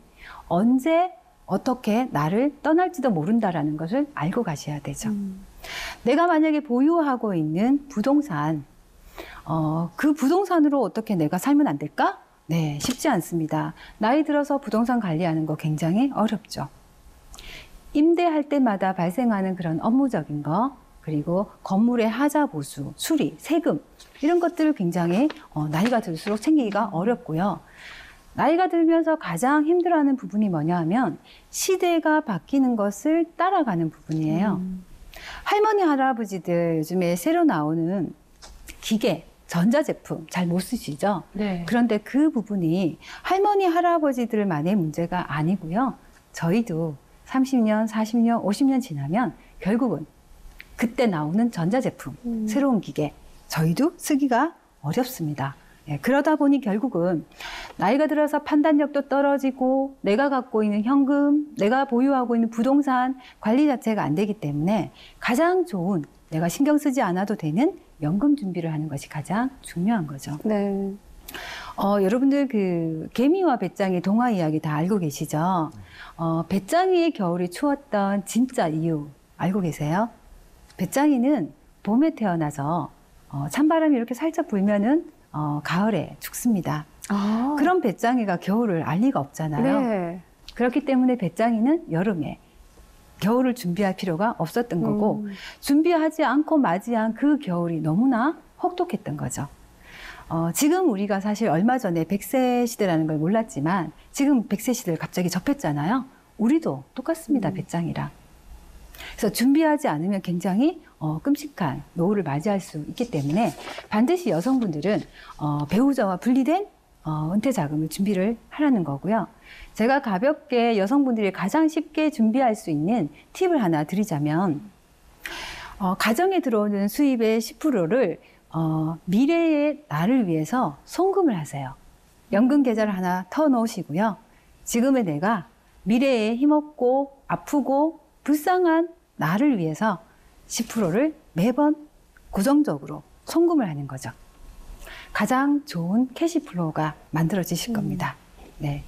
언제 어떻게 나를 떠날지도 모른다라는 것을 알고 가셔야 되죠. 내가 만약에 보유하고 있는 부동산, 그 부동산으로 어떻게 내가 살면 안 될까? 네, 쉽지 않습니다. 나이 들어서 부동산 관리하는 거 굉장히 어렵죠. 임대할 때마다 발생하는 그런 업무적인 거, 그리고 건물의 하자 보수, 수리, 세금 이런 것들을 굉장히 나이가 들수록 챙기기가 어렵고요. 나이가 들면서 가장 힘들어하는 부분이 뭐냐 하면 시대가 바뀌는 것을 따라가는 부분이에요. 할머니, 할아버지들 요즘에 새로 나오는 기계, 전자제품 잘 못 쓰시죠?
네.
그런데 그 부분이 할머니, 할아버지들만의 문제가 아니고요. 저희도 30년, 40년, 50년 지나면 결국은 그때 나오는 전자제품, 새로운 기계, 저희도 쓰기가 어렵습니다. 예, 그러다 보니 결국은 나이가 들어서 판단력도 떨어지고 내가 갖고 있는 현금, 내가 보유하고 있는 부동산 관리 자체가 안 되기 때문에 가장 좋은 내가 신경 쓰지 않아도 되는 연금 준비를 하는 것이 가장 중요한 거죠.
네.
여러분들 그 개미와 배짱이 동화 이야기 다 알고 계시죠? 배짱이의 겨울이 추웠던 진짜 이유 알고 계세요? 배짱이는 봄에 태어나서 찬바람이 이렇게 살짝 불면은 가을에 죽습니다. 그런 배짱이가 겨울을 알 리가 없잖아요.
네.
그렇기 때문에 배짱이는 여름에 겨울을 준비할 필요가 없었던 거고 준비하지 않고 맞이한 그 겨울이 너무나 혹독했던 거죠. 지금 우리가 사실 얼마 전에 100세 시대라는 걸 몰랐지만 지금 100세 시대를 갑자기 접했잖아요. 우리도 똑같습니다. 배짱이랑. 그래서 준비하지 않으면 굉장히 끔찍한 노후를 맞이할 수 있기 때문에 반드시 여성분들은 배우자와 분리된 은퇴 자금을 준비를 하라는 거고요. 제가 가볍게 여성분들이 가장 쉽게 준비할 수 있는 팁을 하나 드리자면 가정에 들어오는 수입의 10%를 미래의 나를 위해서 송금을 하세요. 연금 계좌를 하나 터 놓으시고요. 지금의 내가 미래에 힘없고 아프고 불쌍한 나를 위해서 10%를 매번 고정적으로 송금을 하는 거죠. 가장 좋은 캐시플로우가 만들어지실 겁니다. 네.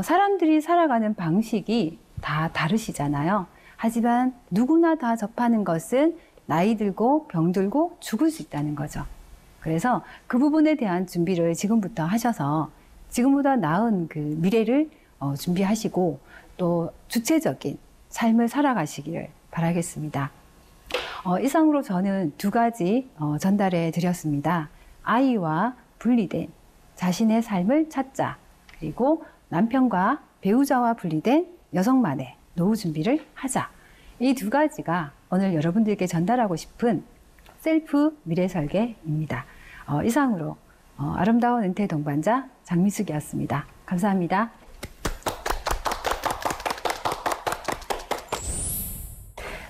사람들이 살아가는 방식이 다 다르시잖아요. 하지만 누구나 다 접하는 것은 나이 들고 병 들고 죽을 수 있다는 거죠. 그래서 그 부분에 대한 준비를 지금부터 하셔서 지금보다 나은 그 미래를 준비하시고 또 주체적인 삶을 살아가시기를 바라겠습니다. 이상으로 저는 2가지 전달해 드렸습니다. 아이와 분리된 자신의 삶을 찾자. 그리고 남편과 배우자와 분리된 여성만의 노후 준비를 하자. 이 2가지가 오늘 여러분들께 전달하고 싶은 셀프 미래 설계입니다. 이상으로 아름다운 은퇴 동반자 장미숙이었습니다. 감사합니다.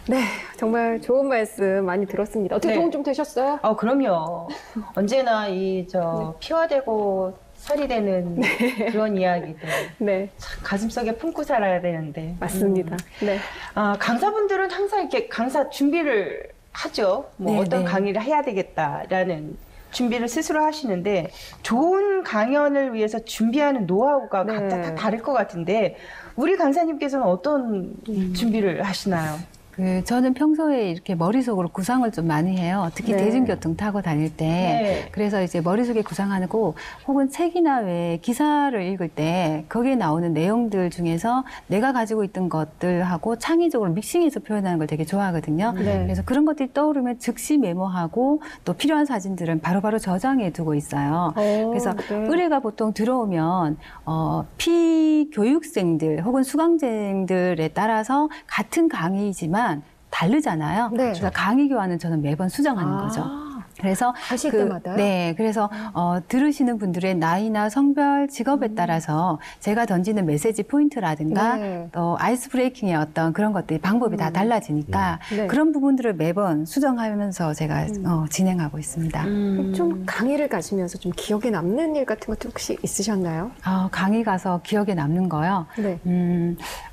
네, 정말 좋은 말씀 많이 들었습니다. 어떻게
네.
도움 좀 되셨어요?
그럼요. 언제나 피와 되고 살이 되는 그런 이야기들.
네,
참 가슴속에 품고 살아야 되는데.
맞습니다. 네.
강사분들은 항상 이렇게 강사 준비를 하죠.
네,
어떤
네.
강의를 해야 되겠다라는 준비를 스스로 하시는데 좋은 강연을 위해서 준비하는 노하우가
네.
각자 다 다를 것 같은데 우리 강사님께서는 어떤 준비를 하시나요?
저는 평소에 이렇게 머릿속으로 구상을 좀 많이 해요. 특히
네.
대중교통 타고 다닐 때.
네.
그래서 이제 머릿속에 구상하고 혹은 책이나 왜 기사를 읽을 때 거기에 나오는 내용들 중에서 내가 가지고 있던 것들하고 창의적으로 믹싱해서 표현하는 걸 되게 좋아하거든요.
네.
그래서 그런 것들이 떠오르면 즉시 메모하고 또 필요한 사진들은 바로바로 저장해 두고 있어요. 그래서
네.
의뢰가 보통 들어오면 피교육생들 혹은 수강생들에 따라서 같은 강의이지만 다르잖아요.
네.
그래서 강의 교환은 저는 매번 수정하는 거죠. 그래서
하실 때마다요?
네, 그래서 들으시는 분들의 나이나 성별, 직업에 따라서 제가 던지는 메시지 포인트라든가
네.
또 아이스 브레이킹의 어떤 그런 것들이 방법이 다 달라지니까
네.
그런 부분들을 매번 수정하면서 제가 진행하고 있습니다.
좀 강의를 가시면서 좀 기억에 남는 일 같은 것도 혹시 있으셨나요?
강의 가서 기억에 남는 거요.
네.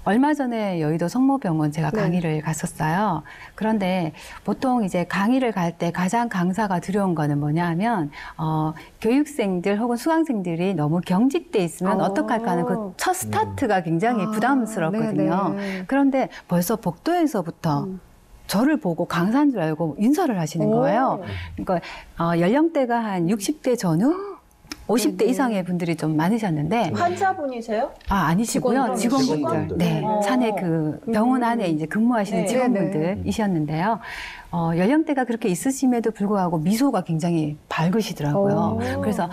얼마 전에 여의도 성모병원 제가
네.
강의를 갔었어요. 그런데 보통 이제 강의를 갈 때 가장 강사가 두려운 거는 뭐냐 하면, 교육생들 혹은 수강생들이 너무 경직돼 있으면 어떡할까 하는 그 첫 스타트가 굉장히 부담스럽거든요.
네네.
그런데 벌써 복도에서부터 저를 보고 강사인 줄 알고 인사를 하시는 거예요. 그러니까 연령대가 한 60대 전후, 50대
네네.
이상의 분들이 좀 많으셨는데
환자분이세요?
아니시고요.
직원분들.
직원분들. 네.
어.
산에 그 병원 안에 이제 근무하시는
네.
직원분들이셨는데요. 연령대가 그렇게 있으심에도 불구하고 미소가 굉장히 밝으시더라고요.
오.
그래서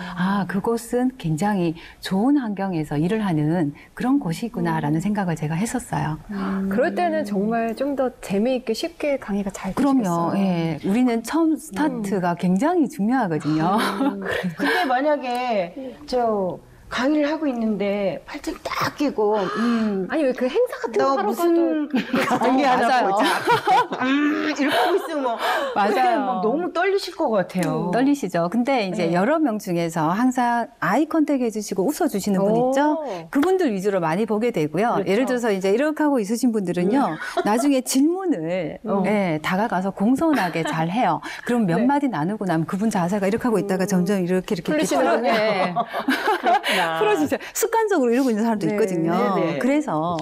그곳은 굉장히 좋은 환경에서 일을 하는 그런 곳이구나라는 생각을 제가 했었어요.
그럴 때는 정말 좀 더 재미있게 쉽게 강의가 잘 되시겠어요.
그럼요. 예. 우리는 처음 스타트가 굉장히 중요하거든요.
근데 만약에 강의를 하고 있는데 팔짱 딱 끼고
아니 왜 그 행사 같은 거
너
하러
무슨 강의 하나
맞아요.
보자. 이렇게 하고 있으면 그때 막 너무 떨리실 것 같아요.
떨리시죠. 근데 이제
네.
여러 명 중에서 항상 아이 컨택 해주시고 웃어주시는 분 있죠? 그분들 위주로 많이 보게 되고요.
그렇죠.
예를 들어서 이제 이렇게 하고 있으신 분들은요, 나중에 질문을 다가가서 공손하게 잘 해요. 그럼 몇
네.
마디 나누고 나면 그분 자세가 이렇게 하고 있다가 점점 이렇게
풀리시는군요.
네.
그렇구나.
풀어지죠. 습관적으로 이러고 있는 사람도
네.
있거든요.
네네.
그래서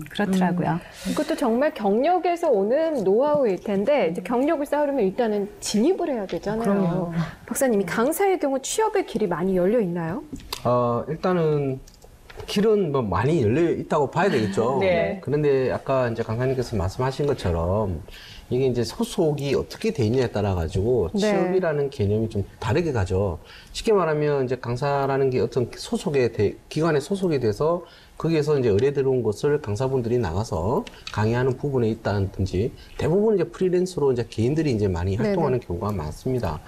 그렇더라고요.
이것도 정말 경력에서 오는 노하우일 텐데 이제 경력을 쌓으려면 일단은 진입을 해야 되잖아요.
그럼요.
박사님이 강사의 경우 취업의 길이 많이 열려 있나요?
일단은 길은 뭐 많이 열려 있다고 봐야 되겠죠.
네.
그런데 아까 이제 강사님께서 말씀하신 것처럼 이게 이제 소속이 어떻게 돼 있냐에 따라 가지고
네.
취업이라는 개념이 좀 다르게 가죠. 쉽게 말하면 이제 강사라는 게 어떤 기관에 소속이 돼서 거기에서 이제 의뢰 들어온 것을 강사분들이 나가서 강의하는 부분에 있다든지 대부분 이제 프리랜서로 이제 개인들이 이제 많이 활동하는 경우가 많습니다.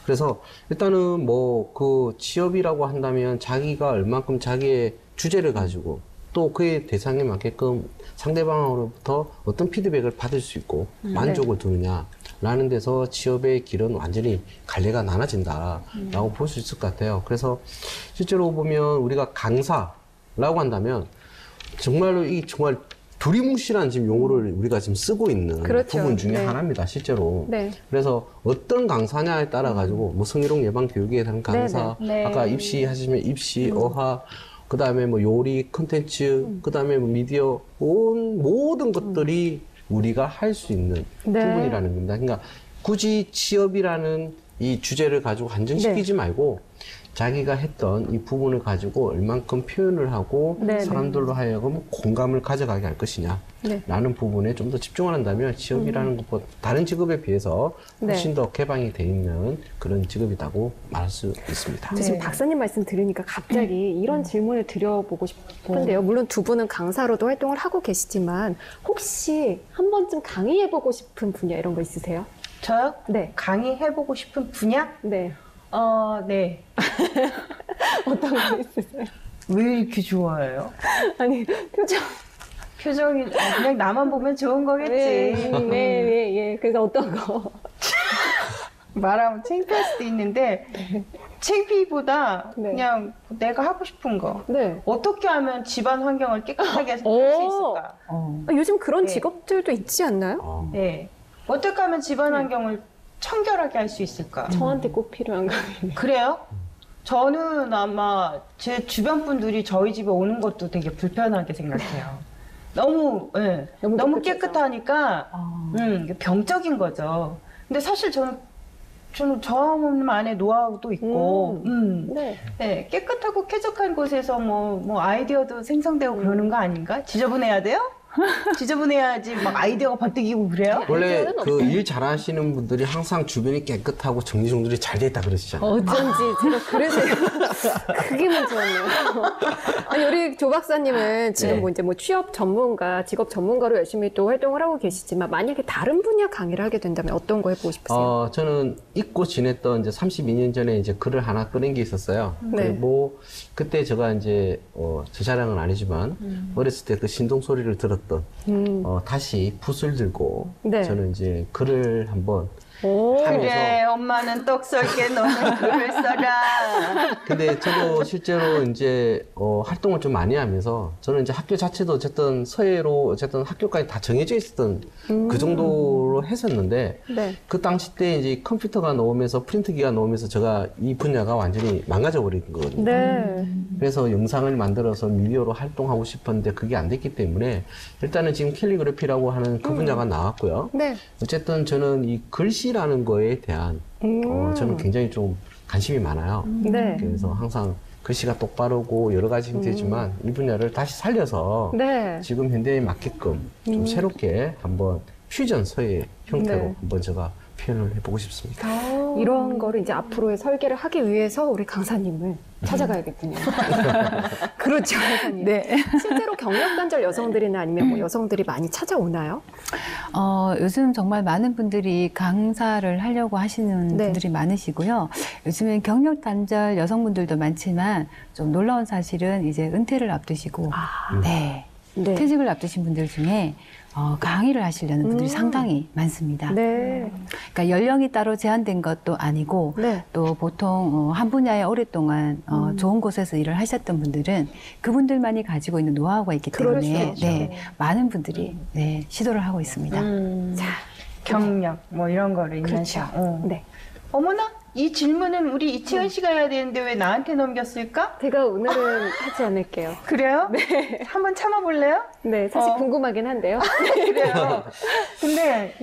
그래서 일단은 뭐 그 취업이라고 한다면 자기가 얼만큼 자기의 주제를 가지고 또 그의 대상에 맞게끔 상대방으로부터 어떤 피드백을 받을 수 있고 만족을 두느냐라는 데서 취업의 길은 완전히 갈래가 나눠진다라고 볼 수 있을 것 같아요. 그래서 실제로 보면 우리가 강사라고 한다면 정말로 이 정말 두리뭉실한 지금 용어를 우리가 지금 쓰고 있는
그렇죠.
부분 중에
네.
하나입니다, 실제로.
네.
그래서 어떤 강사냐에 따라 가지고 뭐 성희롱 예방 교육에 대한 강사,
네.
아까 입시하시면 입시, 어학, 그 다음에 뭐 요리, 컨텐츠, 그 다음에 뭐 미디어, 온 모든 것들이 우리가 할 수 있는
네.
부분이라는 겁니다. 그러니까 굳이 취업이라는 이 주제를 가지고 한정시키지 말고 자기가 했던 이 부분을 가지고 얼만큼 표현을 하고
네,
사람들로 하여금 공감을 가져가게 할 것이냐
네.
라는 부분에 좀 더 집중을 한다면 취업이라는 것보다 다른 직업에 비해서 훨씬 더 개방이 돼 있는 그런 직업이라고 말할 수 있습니다.
근데 지금 박사님 말씀 들으니까 갑자기 이런 질문을 드려보고 싶은데요. 물론 두 분은 강사로도 활동을 하고 계시지만 혹시 한 번쯤 강의해보고 싶은 분야 이런 거 있으세요?
저요?
네.
강의해보고 싶은 분야?
네.
네.
어떤 거 있으세요?
왜 이렇게 좋아해요?
아니, 표정.
표정이 그냥 나만 보면 좋은 거겠지.
네. 그래서 어떤 거?
말하면 창피할 수도 있는데 창피보다
네.
그냥 내가 하고 싶은 거.
네.
어떻게 하면 집안 환경을 깨끗하게 할 수
오.
있을까?
요즘 그런
네.
직업들도 있지 않나요?
네. 어떻게 하면 집안 환경을 청결하게 할 수 있을까?
저한테 꼭 필요한 거.
그래요? 저는 아마 제 주변 분들이 저희 집에 오는 것도 되게 불편하게 생각해요. 너무
너무 깨끗해서.
깨끗하니까 병적인 거죠. 근데 사실 저는 저만의 노하우도 있고,
네.
네, 깨끗하고 쾌적한 곳에서 뭐 아이디어도 생성되고 그러는 거 아닌가? 지저분해야 돼요? 지저분해야지 막 아이디어가 번뜩이고 그래요?
원래
아이디어는
그 일 잘하시는 분들이 항상 주변이 깨끗하고 정리정돈이 잘 돼 있다 그러시잖아요.
어쩐지 제가 그러세요. 그게 문제였네요. 아니 우리 조 박사님은 지금
네.
뭐 이제 뭐 취업 전문가, 직업 전문가로 열심히 또 활동을 하고 계시지만 만약에 다른 분야 강의를 하게 된다면 어떤 거 해보고 싶으세요?
저는 잊고 지냈던 이제 32년 전에 이제 글을 하나 꺼낸 게 있었어요.
네.
뭐 그때 제가 이제 제 자랑은 아니지만 어렸을 때 그 신동 소리를 들었던 다시 붓을 들고
네.
저는 이제 글을 한번
오.
그래, 엄마는 떡 썰게 너는 글을 써라.
근데 저도 실제로 이제 활동을 좀 많이 하면서 저는 이제 학교 자체도 어쨌든 서예로 어쨌든 학교까지 다 정해져 있었던 그 정도로 했었는데
네.
그 당시 때 이제 컴퓨터가 나오면서 프린트기가 나오면서 제가 이 분야가 완전히 망가져 버린 거거든요.
네.
그래서 영상을 만들어서 미디어로 활동하고 싶었는데 그게 안 됐기 때문에 일단은 지금 캘리그래피라고 하는 그 분야가 나왔고요.
네.
어쨌든 저는 이 글씨라는 거에 대한 저는 굉장히 좀 관심이 많아요.
네.
그래서 항상 글씨가 똑바르고 여러 가지 되지만 이 분야를 다시 살려서
네.
지금 현대에 맞게끔 좀 새롭게 한번 퓨전 서예 형태로
네.
한번 제가 표현을 해보고 싶습니다.
이런 거를 이제 앞으로의 설계를 하기 위해서 우리 강사님을 찾아가야겠군요. 그렇죠, 강사님.
네.
실제로 경력단절 여성들이나 아니면 뭐 여성들이 많이 찾아오나요?
요즘 정말 많은 분들이 강사를 하려고 하시는
네.
분들이 많으시고요. 요즘엔 경력 단절 여성분들도 많지만 좀 놀라운 사실은 이제 은퇴를 앞두시고 네.
네.
퇴직을 앞두신 분들 중에 강의를 하시려는 분들이 상당히 많습니다.
네.
그러니까 연령이 따로 제한된 것도 아니고
네.
또 보통 한 분야에 오랫동안 좋은 곳에서 일을 하셨던 분들은 그분들만이 가지고 있는 노하우가 있기
그럴
때문에
수 있죠.
네, 많은 분들이 네, 시도를 하고 있습니다.
자,
경력 뭐 이런 거를
그렇죠.
인하셔.
네.
어머나, 이 질문은 우리 이채은 씨가 해야 되는데 왜 나한테 넘겼을까?
제가 오늘은 하지 않을게요.
그래요? 네. 한번 참아볼래요?
네, 사실 궁금하긴 한데요.
그래요. 근데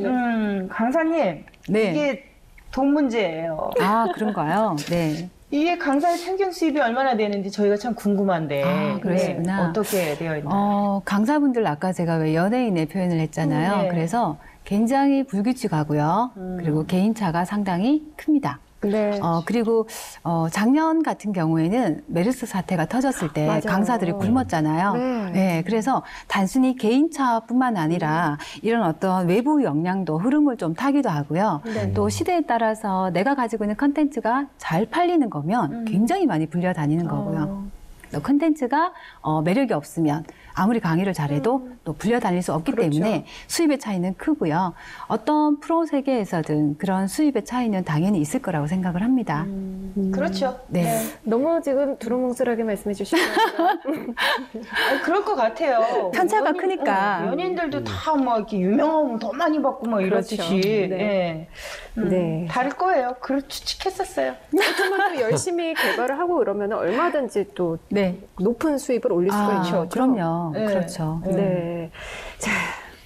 강사님,
네.
이게 돈 문제예요.
아, 그런가요? 네.
이게 강사의 평균 수입이 얼마나 되는지 저희가 참 궁금한데
아, 그러시구나.
네, 어떻게 되어 있나요?
강사분들 아까 제가 왜 연예인의 표현을 했잖아요.
네.
그래서 굉장히 불규칙하고요. 그리고 개인차가 상당히 큽니다.
네.
그리고 작년 같은 경우에는 메르스 사태가 터졌을 때
맞아요.
강사들이 굶었잖아요.
네.
네, 그래서 단순히 개인차뿐만 아니라 이런 어떤 외부 역량도 흐름을 좀 타기도 하고요.
네.
또 시대에 따라서 내가 가지고 있는 컨텐츠가 잘 팔리는 거면 굉장히 많이 불려다니는 거고요. 또 콘텐츠가 매력이 없으면 아무리 강의를 잘해도 또 불려다닐 수 없기
그렇죠.
때문에 수입의 차이는 크고요. 어떤 프로 세계에서든 그런 수입의 차이는 당연히 있을 거라고 생각을 합니다.
그렇죠.
네.
너무 지금 두루뭉술하게 말씀해 주시면
그럴 것 같아요.
편차가 크니까.
연예인들도 다 뭐 이렇게 유명하면 더 많이 받고 뭐
그렇죠.
이렇듯이.
네.
예.
네.
다를 거예요. 그걸 추측했었어요.
정말 또 열심히 개발을 하고 그러면 얼마든지 또
네.
높은 수입을 올릴 수가 있죠.
그럼요.
네.
그렇죠.
네. 자,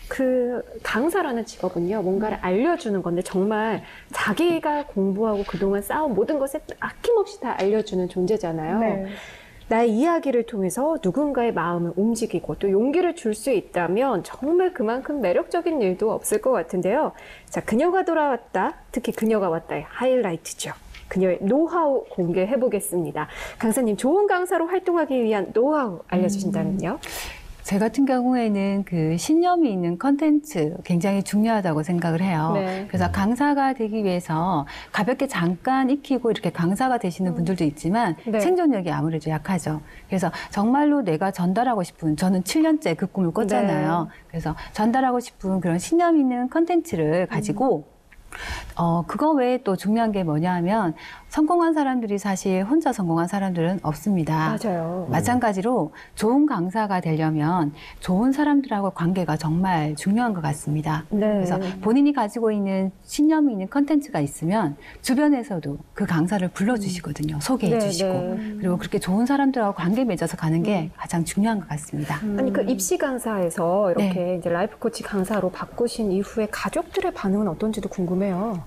그 강사라는 직업은요, 뭔가를 알려주는 건데 정말 자기가 공부하고 그동안 쌓은 모든 것을 아낌없이 다 알려주는 존재잖아요.
네.
나의 이야기를 통해서 누군가의 마음을 움직이고 또 용기를 줄 수 있다면 정말 그만큼 매력적인 일도 없을 것 같은데요. 자, 그녀가 돌아왔다. 특히 그녀가 왔다의 하이라이트죠. 그녀의 노하우 공개해 보겠습니다. 강사님, 좋은 강사로 활동하기 위한 노하우 알려주신다면요?
제 같은 경우에는 그 신념이 있는 컨텐츠 굉장히 중요하다고 생각을 해요.
네.
그래서 강사가 되기 위해서 가볍게 잠깐 익히고 이렇게 강사가 되시는 분들도 있지만
네.
생존력이 아무래도 약하죠. 그래서 정말로 내가 전달하고 싶은, 저는 7년째 그 꿈을 꿨잖아요. 그래서 전달하고 싶은 그런 신념 있는 컨텐츠를 가지고 그거 외에 또 중요한 게 뭐냐 하면 성공한 사람들이 사실 혼자 성공한 사람들은 없습니다.
맞아요.
마찬가지로 좋은 강사가 되려면 좋은 사람들하고 관계가 정말 중요한 것 같습니다.
네.
그래서 본인이 가지고 있는 신념이 있는 컨텐츠가 있으면 주변에서도 그 강사를 불러주시거든요. 소개해
네,
주시고.
네.
그리고 그렇게 좋은 사람들하고 관계 맺어서 가는 게 가장 중요한 것 같습니다.
아니, 그 입시 강사에서 이렇게
네.
이제 라이프 코치 강사로 바꾸신 이후에 가족들의 반응은 어떤지도 궁금해요.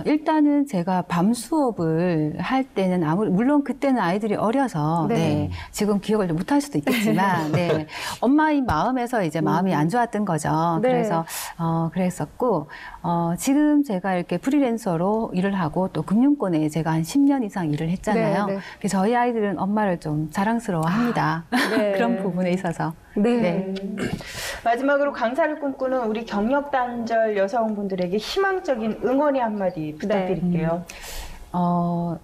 일단은 제가 밤 수업을 할 때는 물론 그때는 아이들이 어려서
네.
네, 지금 기억을 못할 수도 있겠지만 네, 엄마의 마음에서 이제 마음이 안 좋았던 거죠.
네.
그래서 그랬었고 지금 제가 이렇게 프리랜서로 일을 하고 또 금융권에 제가 한 10년 이상 일을 했잖아요.
네, 네.
그래서 저희 아이들은 엄마를 좀 자랑스러워합니다.
네.
그런 부분에 있어서.
네.
네.
마지막으로 강사를 꿈꾸는 우리 경력단절 여성분들에게 희망적인 응원의 한마디 부탁드릴게요.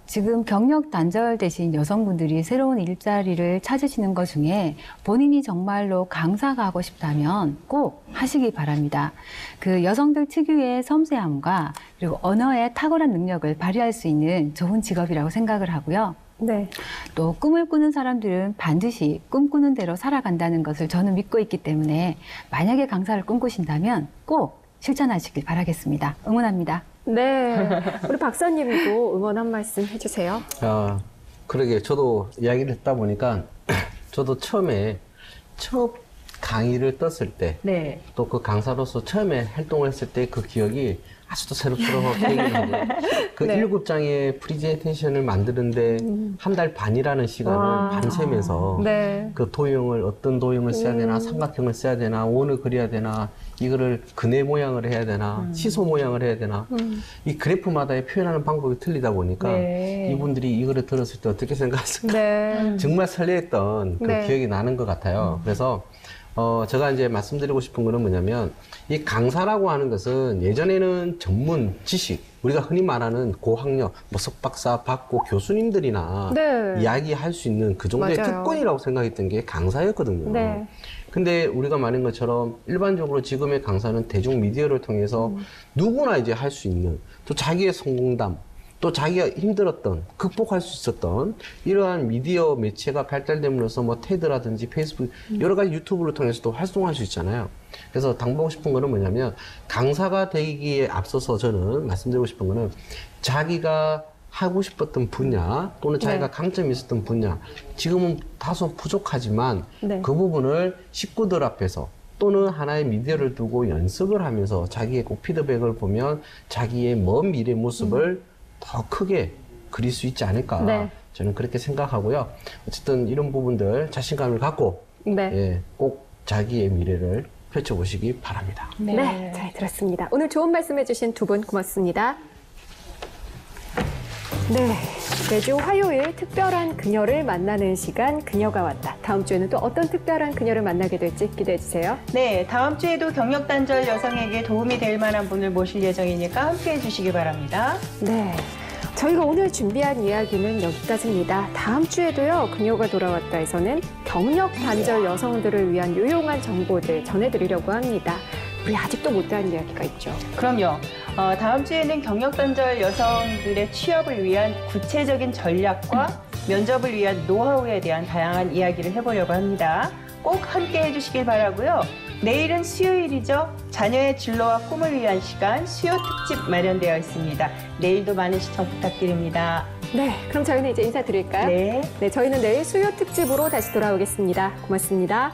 지금 경력 단절되신 여성분들이 새로운 일자리를 찾으시는 것 중에 본인이 정말로 강사가 하고 싶다면 꼭 하시기 바랍니다. 그 여성들 특유의 섬세함과 그리고 언어의 탁월한 능력을 발휘할 수 있는 좋은 직업이라고 생각을 하고요.
네.
또 꿈을 꾸는 사람들은 반드시 꿈꾸는 대로 살아간다는 것을 저는 믿고 있기 때문에 만약에 강사를 꿈꾸신다면 꼭 실천하시길 바라겠습니다. 응원합니다.
네. 우리 박사님도 응원 한 말씀 해주세요.
그러게 저도 이야기를 듣다 보니까 저도 처음에 첫 강의를 떴을 때
네.
또 그 강사로서 처음에 활동을 했을 때 그 기억이 아직도 새록새록 기억이 나고요. 그
네.
7장의 프리젠테이션을 만드는데 한 달 반이라는 시간을
와.
밤새면서
네.
그 도형을 어떤 도형을 써야 되나 삼각형을 써야 되나 원을 그려야 되나 이거를 그네 모양을 해야 되나 시소 모양을 해야 되나 이 그래프마다의 표현하는 방법이 틀리다 보니까
네.
이분들이 이거를 들었을 때 어떻게 생각했을까
네.
정말 설레했던 그
네.
기억이 나는 것 같아요. 그래서 제가 이제 말씀드리고 싶은 거는 뭐냐면 이 강사라고 하는 것은 예전에는 전문 지식 우리가 흔히 말하는 고학력 뭐 석박사 받고 교수님들이나
네.
이야기할 수 있는 그 정도의
맞아요.
특권이라고 생각했던 게 강사였거든요.
네.
근데 우리가 말한 것처럼 일반적으로 지금의 강사는 대중 미디어를 통해서 누구나 이제 할 수 있는 또 자기의 성공담 또 자기가 힘들었던 극복할 수 있었던 이러한 미디어 매체가 발달됨으로써 뭐 테드라든지 페이스북 여러 가지 유튜브를 통해서도 활동할 수 있잖아요. 그래서 당부하고 싶은 거는 뭐냐면 강사가 되기에 앞서서 저는 말씀드리고 싶은 거는 자기가 하고 싶었던 분야 또는 자기가
네.
강점이 있었던 분야 지금은 다소 부족하지만
네.
그 부분을 식구들 앞에서 또는 하나의 미디어를 두고 연습을 하면서 자기의 꼭 피드백을 보면 자기의 먼 미래 모습을 더 크게 그릴 수 있지 않을까
네.
저는 그렇게 생각하고요. 어쨌든 이런 부분들 자신감을 갖고
네.
예, 꼭 자기의 미래를 펼쳐보시기 바랍니다.
네. 잘 들었습니다. 오늘 좋은 말씀 해주신 두 분 고맙습니다. 네. 매주 화요일 특별한 그녀를 만나는 시간 그녀가 왔다. 다음 주에는 또 어떤 특별한 그녀를 만나게 될지 기대해 주세요.
네, 다음 주에도 경력단절 여성에게 도움이 될 만한 분을 모실 예정이니까 함께해 주시기 바랍니다.
네. 저희가 오늘 준비한 이야기는 여기까지입니다. 다음 주에도요, 그녀가 돌아왔다에서는 경력 단절 여성들을 위한 유용한 정보들 전해드리려고 합니다. 우리 아직도 못한 이야기가 있죠.
그럼요. 다음 주에는 경력 단절 여성들의 취업을 위한 구체적인 전략과 면접을 위한 노하우에 대한 다양한 이야기를 해보려고 합니다. 꼭 함께 해주시길 바라고요. 내일은 수요일이죠. 자녀의 진로와 꿈을 위한 시간 수요 특집 마련되어 있습니다. 내일도 많은 시청 부탁드립니다.
네, 그럼 저희는 이제 인사드릴까요?
네.
네, 저희는 내일 수요 특집으로 다시 돌아오겠습니다. 고맙습니다.